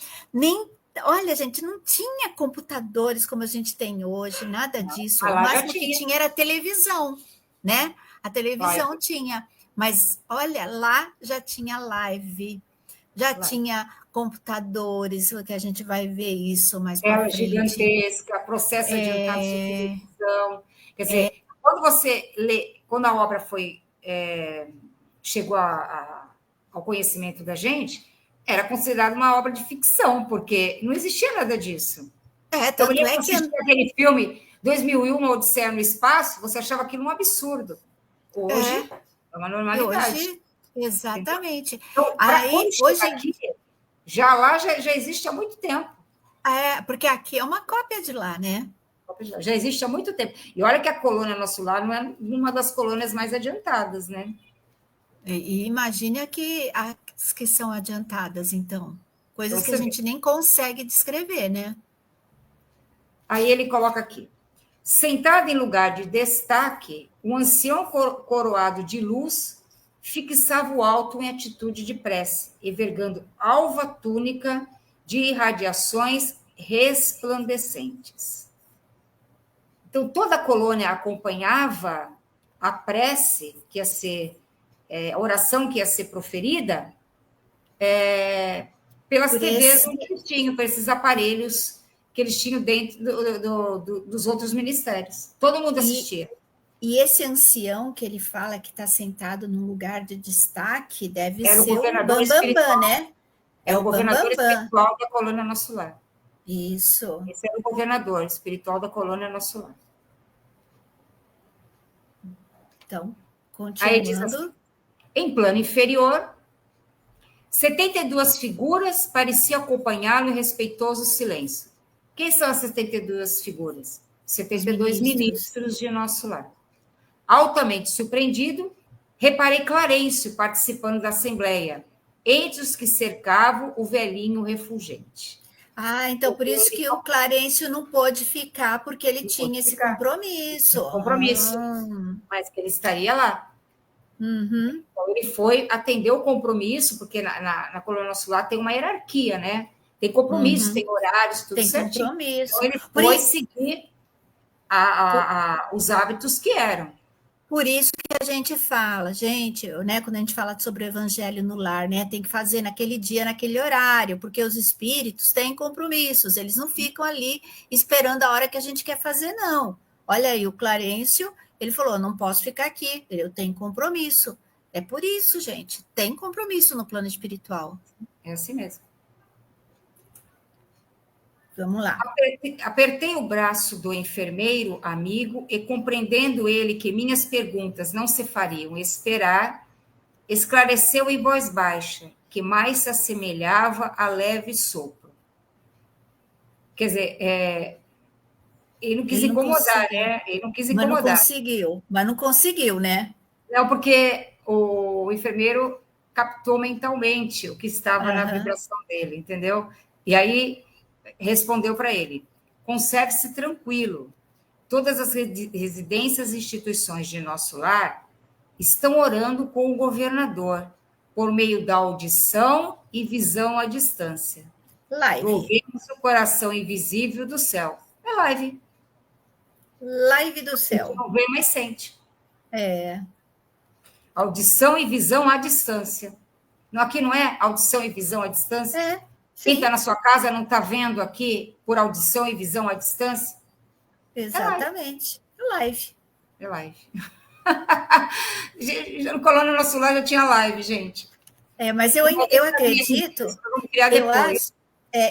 olha, gente, não tinha computadores como a gente tem hoje, nada disso. O máximo que tinha era a televisão, né? A televisão tinha. Mas, olha, lá já tinha live, já tinha computadores, que a gente vai ver isso mais para frente. Gigantesca, processo adiantado de televisão. Quer dizer, quando você lê, quando a obra chegou ao conhecimento da gente, era considerada uma obra de ficção, porque não existia nada disso. Tanto então, aquele filme 2001, Uma Odisseia no Espaço, você achava aquilo um absurdo. Hoje é uma E normalidade. hoje, exatamente. Então, para Aí, quando hoje, chegar aqui, já existe há muito tempo. porque aqui é uma cópia de lá, né? Já existe há muito tempo. E olha que a colônia Nosso Lar não é uma das colônias mais adiantadas, né? E imagine aqui as que são adiantadas, então. Coisas Então, que a você vê. gente nem consegue descrever, né? Aí ele coloca aqui. Sentado em lugar de destaque, um ancião coroado de luz fixava o alto em atitude de prece, envergando alva túnica de irradiações resplandecentes. Então, toda a colônia acompanhava a prece, que ia ser, a oração que ia ser proferida, pelas Por TVs esse, que eles tinham, por esses aparelhos que eles tinham dentro dos outros ministérios. Todo mundo assistia. e esse ancião que ele fala que está sentado num lugar de destaque deve Era o ser o governador Bambambam, espiritual. né? É Era o o governador Bambambam. espiritual da colônia Nosso Lar. Isso. Esse era o governador espiritual da colônia Nosso Lar. Então, Aí diz assim, continuando. em plano inferior, 72 figuras pareciam acompanhá-lo em respeitoso silêncio. Quem são as 72 figuras? 72 ministros de Nosso Lar. Altamente surpreendido, reparei Clarencio participando da assembleia, entre os que cercavam o velhinho refulgente. Então por isso que o Clarencio não pôde ficar, porque ele tinha esse compromisso. Mas que ele estaria lá. Uhum. Então, ele foi atender o compromisso, porque na colônia Nosso Lar tem uma hierarquia, né? Tem compromisso, tem horários, tudo tem certinho. Compromisso. Então, ele foi seguir os hábitos que eram. Por isso que a gente fala, gente, né, quando a gente fala sobre o evangelho no lar, né, tem que fazer naquele dia, naquele horário, porque os espíritos têm compromissos, eles não ficam ali esperando a hora que a gente quer fazer, não. Olha aí, o Clarencio, ele falou, não posso ficar aqui, eu tenho compromisso. É por isso, gente, tem compromisso no plano espiritual. É assim mesmo. Vamos lá. Apertei o braço do enfermeiro amigo e, compreendendo ele que minhas perguntas não se fariam esperar, esclareceu em voz baixa, que mais se assemelhava a leve sopro. Quer dizer, ele não quis incomodar, né? Ele não quis incomodar. Mas não conseguiu, né? Não, porque o enfermeiro captou mentalmente o que estava na vibração dele, entendeu? E aí respondeu para ele: conserve-se tranquilo. Todas as residências e instituições de Nosso Lar estão orando com o governador por meio da audição e visão à distância. Live. Ouvimos o coração invisível do céu. É live. Live do céu. Não vê, mas sente. Audição e visão à distância. Aqui não é audição e visão à distância? Quem está na sua casa não está vendo aqui por audição e visão à distância? Exatamente. Live. É live. No Colônia Nosso Lar já tinha live, gente. Mas eu acredito.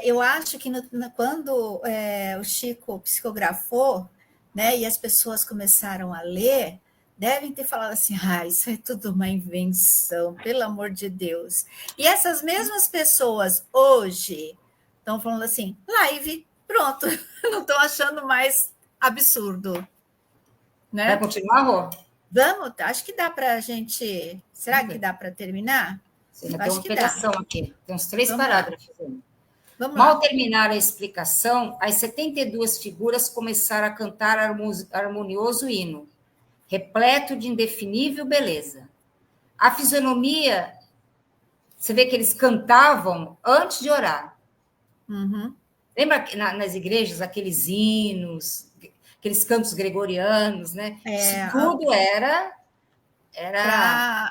Eu acho que quando o Chico psicografou, né, e as pessoas começaram a ler, devem ter falado assim, isso é tudo uma invenção, pelo amor de Deus. E essas mesmas pessoas hoje estão falando assim, live, pronto, não estão achando mais absurdo. Né? Vai continuar, Rô? Vamos, acho que dá para a gente... Será que dá para terminar? Sim, tem uma pedação aqui, tem uns 3 parágrafos. Vamos Mal lá. terminar a explicação, as 72 figuras começaram a cantar harmonioso hino, repleto de indefinível beleza. A fisionomia, você vê que eles cantavam antes de orar. Uhum. Lembra nas igrejas, aqueles hinos, aqueles cantos gregorianos, né? Isso tudo era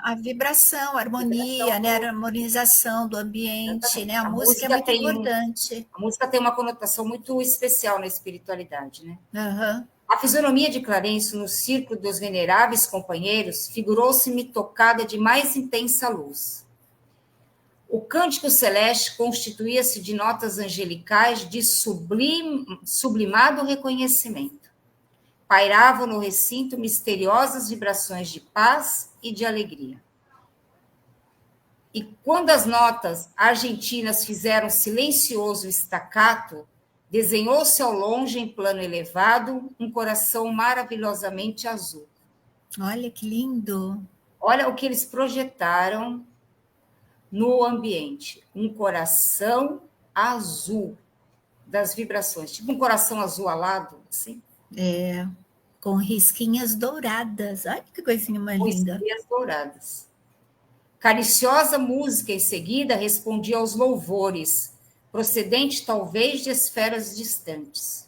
a vibração, a harmonia, né? A harmonização do ambiente, né? A música é muito importante. A música tem uma conotação muito especial na espiritualidade, né? Uhum. A fisionomia de Clarencio no círculo dos veneráveis companheiros figurou-se-me tocada de mais intensa luz. O cântico celeste constituía-se de notas angelicais de sublimado reconhecimento. pairavam no recinto misteriosas vibrações de paz e de alegria. E quando as notas argentinas fizeram silencioso staccato, desenhou-se ao longe, em plano elevado, um coração maravilhosamente azul. Olha que lindo! Olha o que eles projetaram no ambiente. Um coração azul das vibrações. Tipo um coração azul alado, assim. Com risquinhas douradas. Olha que coisinha mais Com linda. estrelas douradas. Cariciosa música em seguida respondia aos louvores, procedente talvez de esferas distantes.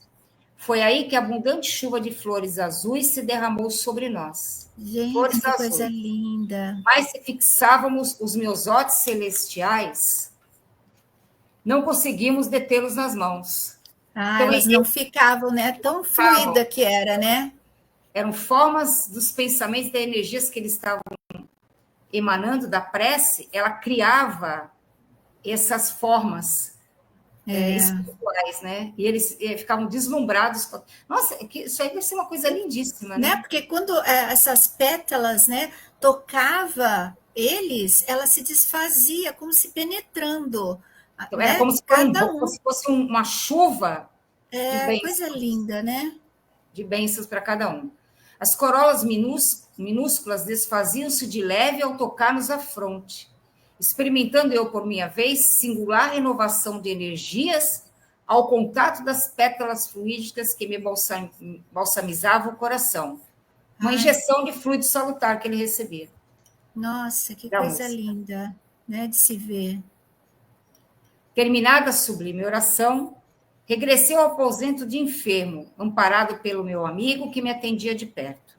Foi aí que a abundante chuva de flores azuis se derramou sobre nós. Gente, Flores que coisa azuis. linda. Mas se fixávamos os miosotes celestiais, não conseguimos detê-los nas mãos. Então, Elas não ficavam, né? Tão fluida que era, né? Eram formas dos pensamentos, das energias que eles estavam emanando da prece, ela criava essas formas espirituais, né? E eles ficavam deslumbrados. Nossa, isso aí deve ser uma coisa lindíssima, né? Porque quando essas pétalas, né, tocava eles, ela se desfazia, como se penetrando. Então, né? era como se, como se fosse uma chuva de bênçãos. Coisa linda, né? De bênçãos para cada um. As corolas minúsculas desfaziam-se de leve ao tocar-nos a fronte, experimentando eu, por minha vez, singular renovação de energias ao contato das pétalas fluídicas que me balsamizavam o coração. Uma injeção de fluido salutar que ele recebia. Nossa, que coisa linda, né, de se ver. Terminada a sublime oração, regressei ao aposento de enfermo, amparado pelo meu amigo que me atendia de perto.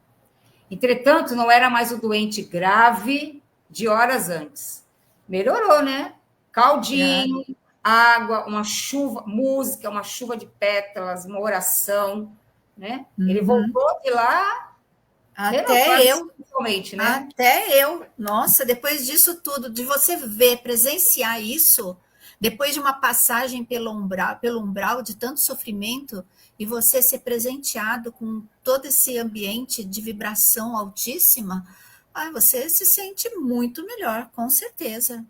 Entretanto, não era mais o doente grave de horas antes. Melhorou, né? Caldinho, água, uma chuva, música, uma chuva de pétalas, uma oração, né? Ele voltou de lá. Até eu. Né? Até eu. Nossa, depois disso tudo, de você ver, presenciar isso, depois de uma passagem pelo umbral de tanto sofrimento, e você ser presenteado com todo esse ambiente de vibração altíssima, você se sente muito melhor, com certeza.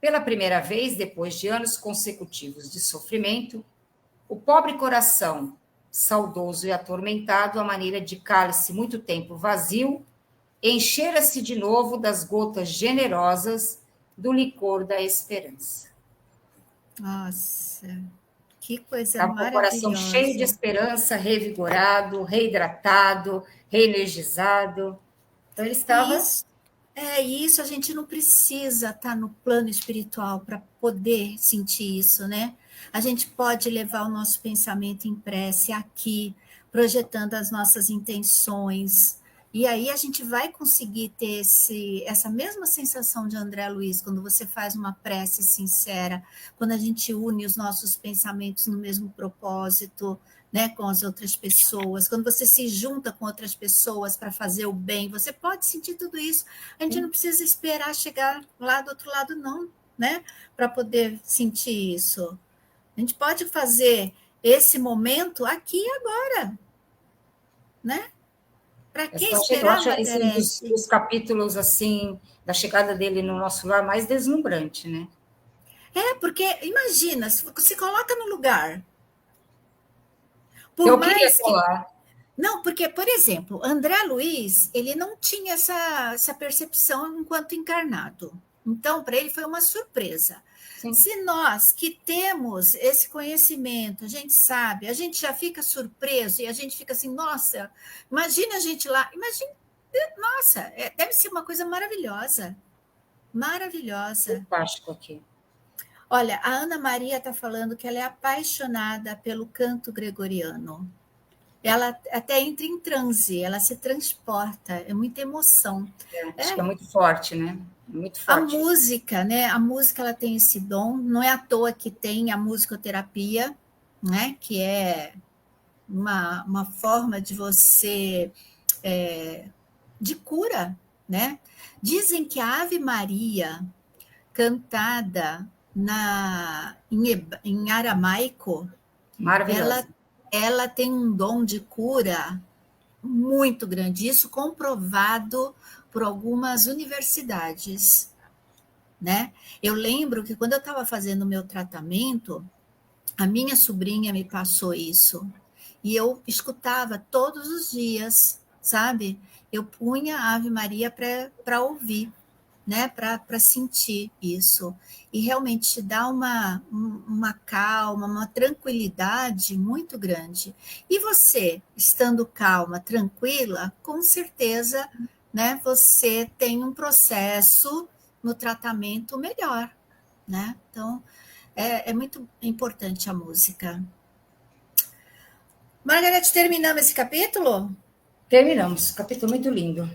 Pela primeira vez, depois de anos consecutivos de sofrimento, o pobre coração, saudoso e atormentado, à maneira de cálice muito tempo vazio, enchera-se de novo das gotas generosas do licor da esperança. Nossa, que coisa maravilhosa. Com o coração cheio de esperança, revigorado, reidratado, reenergizado. Então, ele estava... Isso, a gente não precisa estar no plano espiritual para poder sentir isso, né? A gente pode levar o nosso pensamento em prece aqui, projetando as nossas intenções, e aí a gente vai conseguir ter essa mesma sensação de André Luiz, quando você faz uma prece sincera, quando a gente une os nossos pensamentos no mesmo propósito, né, com as outras pessoas, quando você se junta com outras pessoas para fazer o bem, você pode sentir tudo isso. A gente não precisa esperar chegar lá do outro lado, não, né, para poder sentir isso. A gente pode fazer esse momento aqui e agora, né? Para que esperar, eu acho dos capítulos assim da chegada dele no nosso lar mais deslumbrante, né? Porque imagina, se coloca no lugar. Eu queria falar. Não, porque, por exemplo, André Luiz, ele não tinha essa percepção enquanto encarnado. Então, para ele foi uma surpresa. Sim. Se nós que temos esse conhecimento, a gente sabe, a gente já fica surpreso e a gente fica assim, nossa, imagina a gente lá, nossa, deve ser uma coisa maravilhosa. Maravilhosa. Fantástico aqui. Olha, a Ana Maria está falando que ela é apaixonada pelo canto gregoriano. Ela até entra em transe, ela se transporta, é muita emoção. Acho que é muito forte, né? Muito forte. A música, né? A música ela tem esse dom, não é à toa que tem a musicoterapia, né? Que é uma forma de você de cura, né? Dizem que a Ave Maria cantada em aramaico, ela tem um dom de cura muito grande, isso comprovado por algumas universidades, né? Eu lembro que quando eu estava fazendo o meu tratamento, a minha sobrinha me passou isso, e eu escutava todos os dias, sabe? Eu punha a Ave Maria para ouvir, né, para sentir isso. E realmente te dá uma calma, uma tranquilidade muito grande. E você, estando calma, tranquila, com certeza, né, você tem um processo no tratamento melhor, né? Então, é muito importante a música. Margarete, terminamos esse capítulo? Terminamos. Capítulo muito lindo.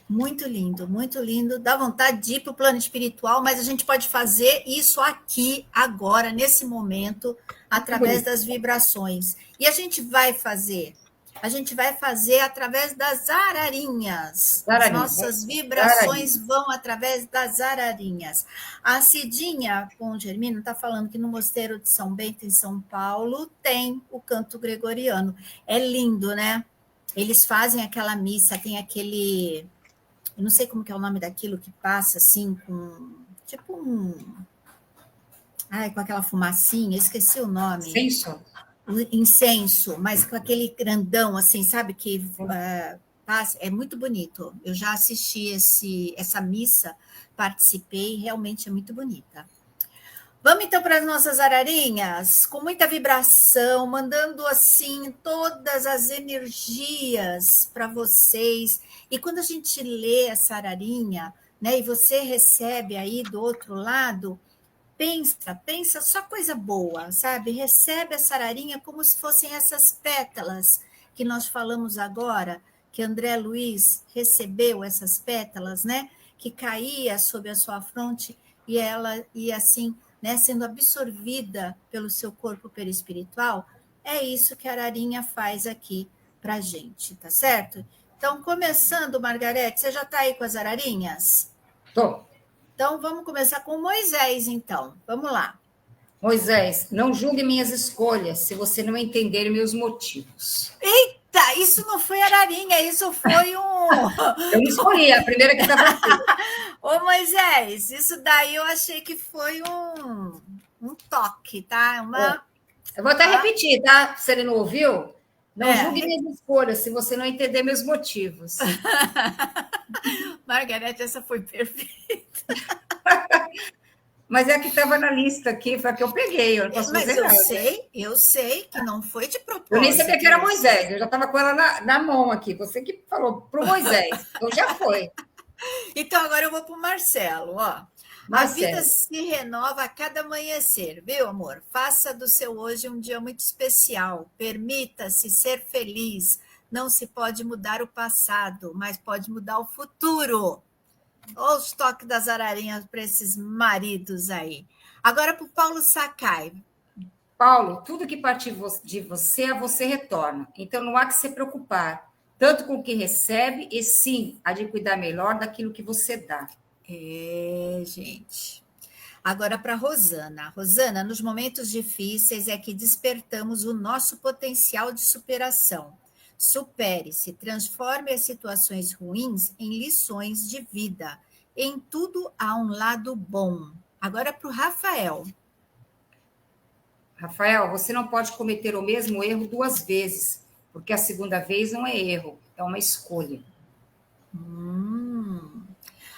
Muito lindo, muito lindo. Dá vontade de ir para o plano espiritual, mas a gente pode fazer isso aqui, agora, nesse momento, através das vibrações. E a gente vai fazer através das ararinhas. As nossas vibrações vão através das ararinhas. A Cidinha com o Germino está falando que no Mosteiro de São Bento, em São Paulo, tem o canto gregoriano. É lindo, né? Eles fazem aquela missa, tem aquele... Eu não sei como que é o nome daquilo que passa assim com tipo com aquela fumacinha, esqueci o nome. Incenso? Incenso, mas com aquele grandão assim, sabe que passa, é muito bonito. Eu já assisti essa missa, participei, realmente é muito bonita. Vamos então para as nossas ararinhas, com muita vibração, mandando assim todas as energias para vocês. E quando a gente lê essa ararinha, né, e você recebe aí do outro lado, pensa só coisa boa, sabe? Recebe essa ararinha como se fossem essas pétalas que nós falamos agora, que André Luiz recebeu essas pétalas, né? Que caía sobre a sua fronte e ela ia assim, né, sendo absorvida pelo seu corpo perispiritual. É isso que a ararinha faz aqui para a gente, tá certo? Então, começando, Margarete, você já está aí com as ararinhas? Tô. Então, vamos começar com Moisés, então. Vamos lá. Moisés, não julgue minhas escolhas se você não entender meus motivos. Eita, isso não foi ararinha, isso foi um... Eu não escolhi, a primeira que estava aqui. Ô, Moisés, isso daí eu achei que foi um toque, tá? Eu vou até repetir, tá? Se ele não ouviu, não julgue minhas escolhas se você não entender meus motivos. Margarete, essa foi perfeita. Mas é a que estava na lista aqui, foi a que eu peguei. Eu não posso fazer nada. Eu sei que não foi de propósito. Eu nem sabia que era Moisés, eu já estava com ela na mão aqui. Você que falou para o Moisés, então já foi. Então, agora eu vou para o Marcelo, ó. Marcelo. A vida se renova a cada amanhecer, viu, amor? Faça do seu hoje um dia muito especial. Permita-se ser feliz. Não se pode mudar o passado, mas pode mudar o futuro. Olha os toques das ararinhas para esses maridos aí. Agora para o Paulo Sakai. Paulo, tudo que partir de você, a você retorna. Então não há que se preocupar, tanto com o que recebe, e sim, há de cuidar melhor daquilo que você dá. Gente. Agora para Rosana. Rosana, nos momentos difíceis é que despertamos o nosso potencial de superação. Supere-se, transforme as situações ruins em lições de vida. Em tudo há um lado bom. Agora para o Rafael. Rafael, você não pode cometer o mesmo erro 2 vezes, porque a segunda vez não é erro, é uma escolha.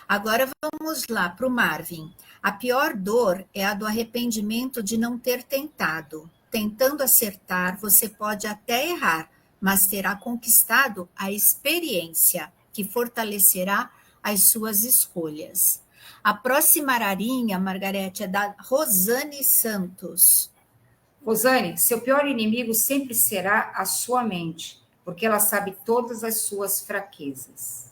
Agora vamos lá para o Marvin. A pior dor é a do arrependimento de não ter tentado. Tentando acertar, você pode até errar, mas terá conquistado a experiência, que fortalecerá as suas escolhas. A próxima ararinha, Margarete, é da Rosane Santos. Rosane, seu pior inimigo sempre será a sua mente, porque ela sabe todas as suas fraquezas.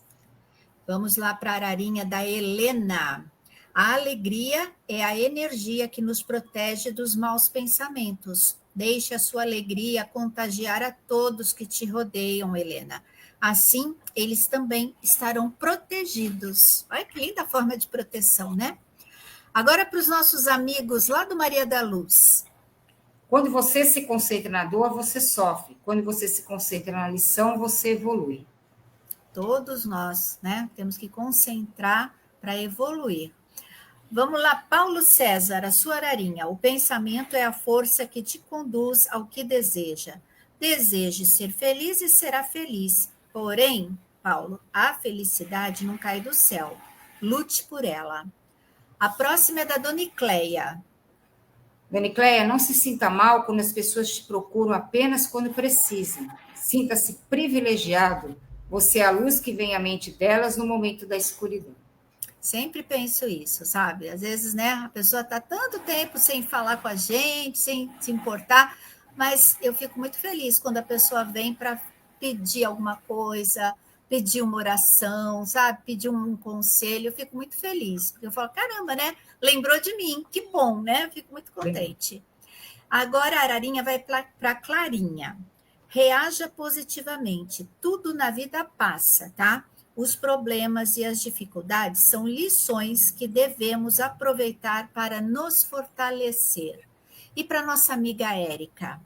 Vamos lá para a ararinha da Helena. A alegria é a energia que nos protege dos maus pensamentos. Deixe a sua alegria contagiar a todos que te rodeiam, Helena. Assim, eles também estarão protegidos. Olha que linda forma de proteção, né? Agora para os nossos amigos lá do Maria da Luz. Quando você se concentra na dor, você sofre. Quando você se concentra na lição, você evolui. Todos nós, né? Temos que concentrar para evoluir. Vamos lá, Paulo César, a sua ararinha. O pensamento é a força que te conduz ao que deseja. Deseje ser feliz e será feliz. Porém, Paulo, a felicidade não cai do céu. Lute por ela. A próxima é da Dona Icleia. Dona Icleia, não se sinta mal quando as pessoas te procuram apenas quando precisam. Sinta-se privilegiado. Você é a luz que vem à mente delas no momento da escuridão. Sempre penso isso, sabe? Às vezes, né, a pessoa está tanto tempo sem falar com a gente, sem se importar, mas eu fico muito feliz quando a pessoa vem para pedir alguma coisa, pedir uma oração, sabe? Pedir um conselho, eu fico muito feliz, porque eu falo, caramba, né? Lembrou de mim, que bom, né? Eu fico muito contente. Agora a ararinha vai para Clarinha. Reaja positivamente, tudo na vida passa, tá? Os problemas e as dificuldades são lições que devemos aproveitar para nos fortalecer. E para nossa amiga Érica?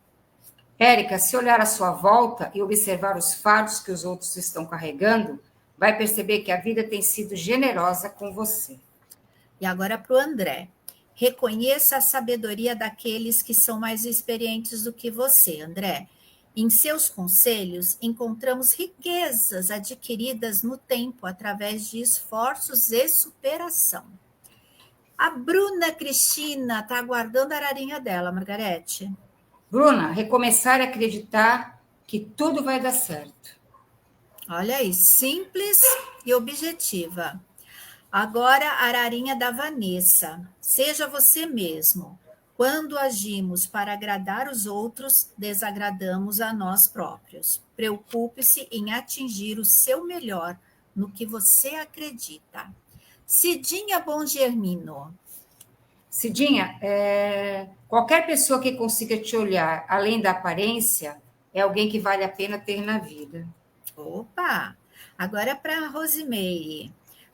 Érica, se olhar à sua volta e observar os fardos que os outros estão carregando, vai perceber que a vida tem sido generosa com você. E agora para o André. Reconheça a sabedoria daqueles que são mais experientes do que você, André. Em seus conselhos, encontramos riquezas adquiridas no tempo através de esforços e superação. A Bruna Cristina está aguardando a ararinha dela, Margarete. Bruna, recomeçar a acreditar que tudo vai dar certo. Olha aí, simples e objetiva. Agora, a ararinha da Vanessa. Seja você mesmo. Quando agimos para agradar os outros, desagradamos a nós próprios. Preocupe-se em atingir o seu melhor no que você acredita. Cidinha Bongermino. Cidinha, qualquer pessoa que consiga te olhar além da aparência é alguém que vale a pena ter na vida. Opa! Agora para a Rosimeire.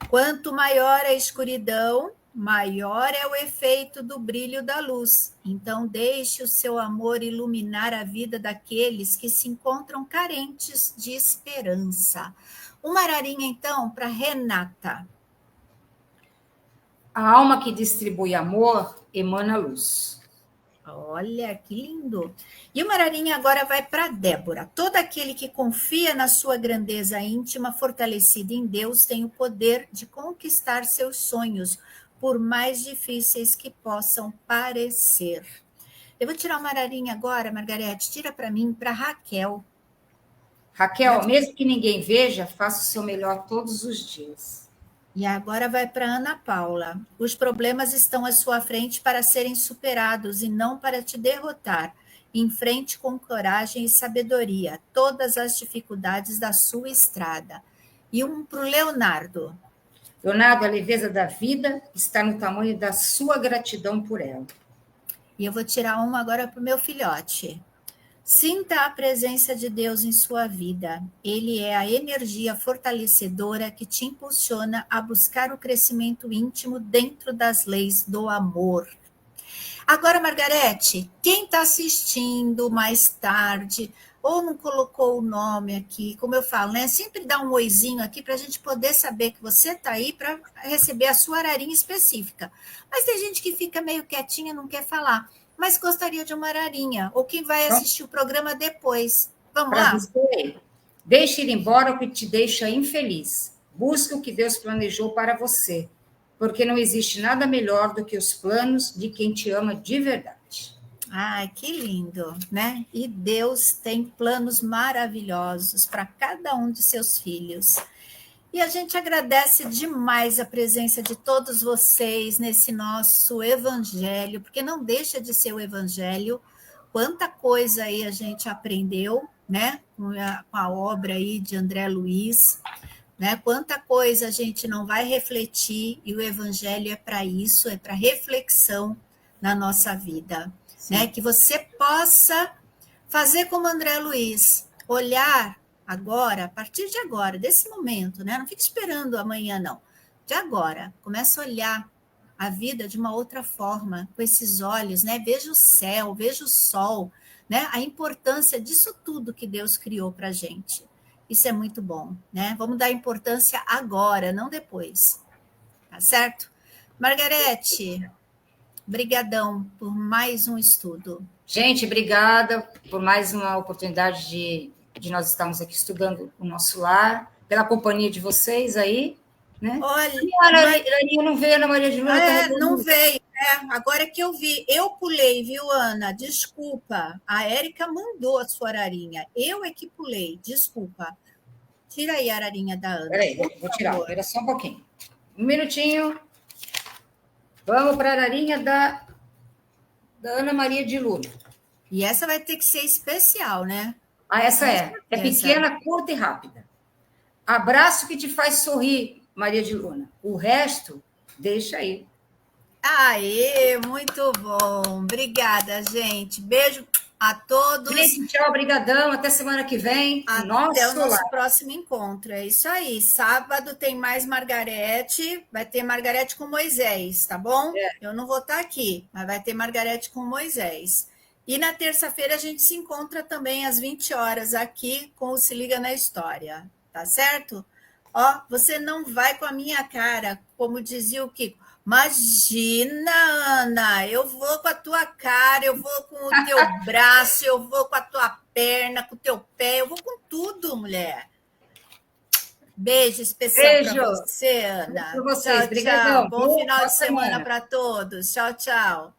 Quanto maior a escuridão, maior é o efeito do brilho da luz. Então, deixe o seu amor iluminar a vida daqueles que se encontram carentes de esperança. Uma ararinha, então, para Renata. A alma que distribui amor emana luz. Olha, que lindo. E uma ararinha agora vai para Débora. Todo aquele que confia na sua grandeza íntima, fortalecida em Deus, tem o poder de conquistar seus sonhos, por mais difíceis que possam parecer. Eu vou tirar uma ararinha agora, Margarete, tira para mim, para Raquel. Raquel, mesmo que ninguém veja, faça o seu melhor todos os dias. E agora vai para Ana Paula. Os problemas estão à sua frente para serem superados e não para te derrotar. Enfrente com coragem e sabedoria todas as dificuldades da sua estrada. E um para o Leonardo. Leonardo, a leveza da vida está no tamanho da sua gratidão por ela. E eu vou tirar uma agora para o meu filhote. Sinta a presença de Deus em sua vida. Ele é a energia fortalecedora que te impulsiona a buscar o crescimento íntimo dentro das leis do amor. Agora, Margarete, quem está assistindo mais tarde ou não colocou o nome aqui, como eu falo, né? Sempre dá um oizinho aqui para a gente poder saber que você está aí para receber a sua ararinha específica. Mas tem gente que fica meio quietinha, não quer falar. Mas gostaria de uma ararinha, ou quem vai assistir o programa depois. Vamos lá? Deixe ir embora o que te deixa infeliz. Busque o que Deus planejou para você, porque não existe nada melhor do que os planos de quem te ama de verdade. Ai, que lindo, né? E Deus tem planos maravilhosos para cada um de seus filhos. E a gente agradece demais a presença de todos vocês nesse nosso evangelho, porque não deixa de ser o evangelho. Quanta coisa aí a gente aprendeu, né? Com a obra aí de André Luiz, né? Quanta coisa a gente não vai refletir, e o evangelho é para isso, é para reflexão na nossa vida, né? Que você possa fazer como André Luiz, olhar agora, a partir de agora, desse momento, né? Não fique esperando amanhã, não. De agora, começa a olhar a vida de uma outra forma, com esses olhos, né? Veja o céu, veja o sol, né? A importância disso tudo que Deus criou para a gente. Isso é muito bom, né? Vamos dar importância agora, não depois. Tá certo? Margarete, brigadão por mais um estudo. Gente, obrigada por mais uma oportunidade de nós estarmos aqui estudando o nosso lar, pela companhia de vocês aí, né? Olha, a Ararinha não veio, Ana Maria de Luna. Não veio. Agora que eu vi, eu pulei, viu, Ana? Desculpa. A Érica mandou a sua ararinha. Eu é que pulei, desculpa. Tira aí a ararinha da Ana. Peraí, vou tirar. Espera só um pouquinho. Um minutinho. Vamos para a ararinha da Ana Maria de Luna. E essa vai ter que ser especial, né? Essa é. É pequena, curta e rápida. Abraço que te faz sorrir, Maria de Luna. O resto, deixa aí. Aê, muito bom. Obrigada, gente. Beijo a todos. Gente, tchau, brigadão. Até semana que vem. Até o nosso próximo encontro. É isso aí. Sábado tem mais Margarete. Vai ter Margarete com Moisés, tá bom? Eu não vou estar aqui, mas vai ter Margarete com Moisés. E na terça-feira a gente se encontra também às 20 horas aqui com o Se Liga na História. Tá certo? Ó, você não vai com a minha cara, como dizia o Kiko. Imagina, Ana, eu vou com a tua cara, eu vou com o teu braço, eu vou com a tua perna, com o teu pé, eu vou com tudo, mulher. Beijo especial para você, Ana. Para vocês, obrigado. Bom final de semana para todos. Tchau, tchau.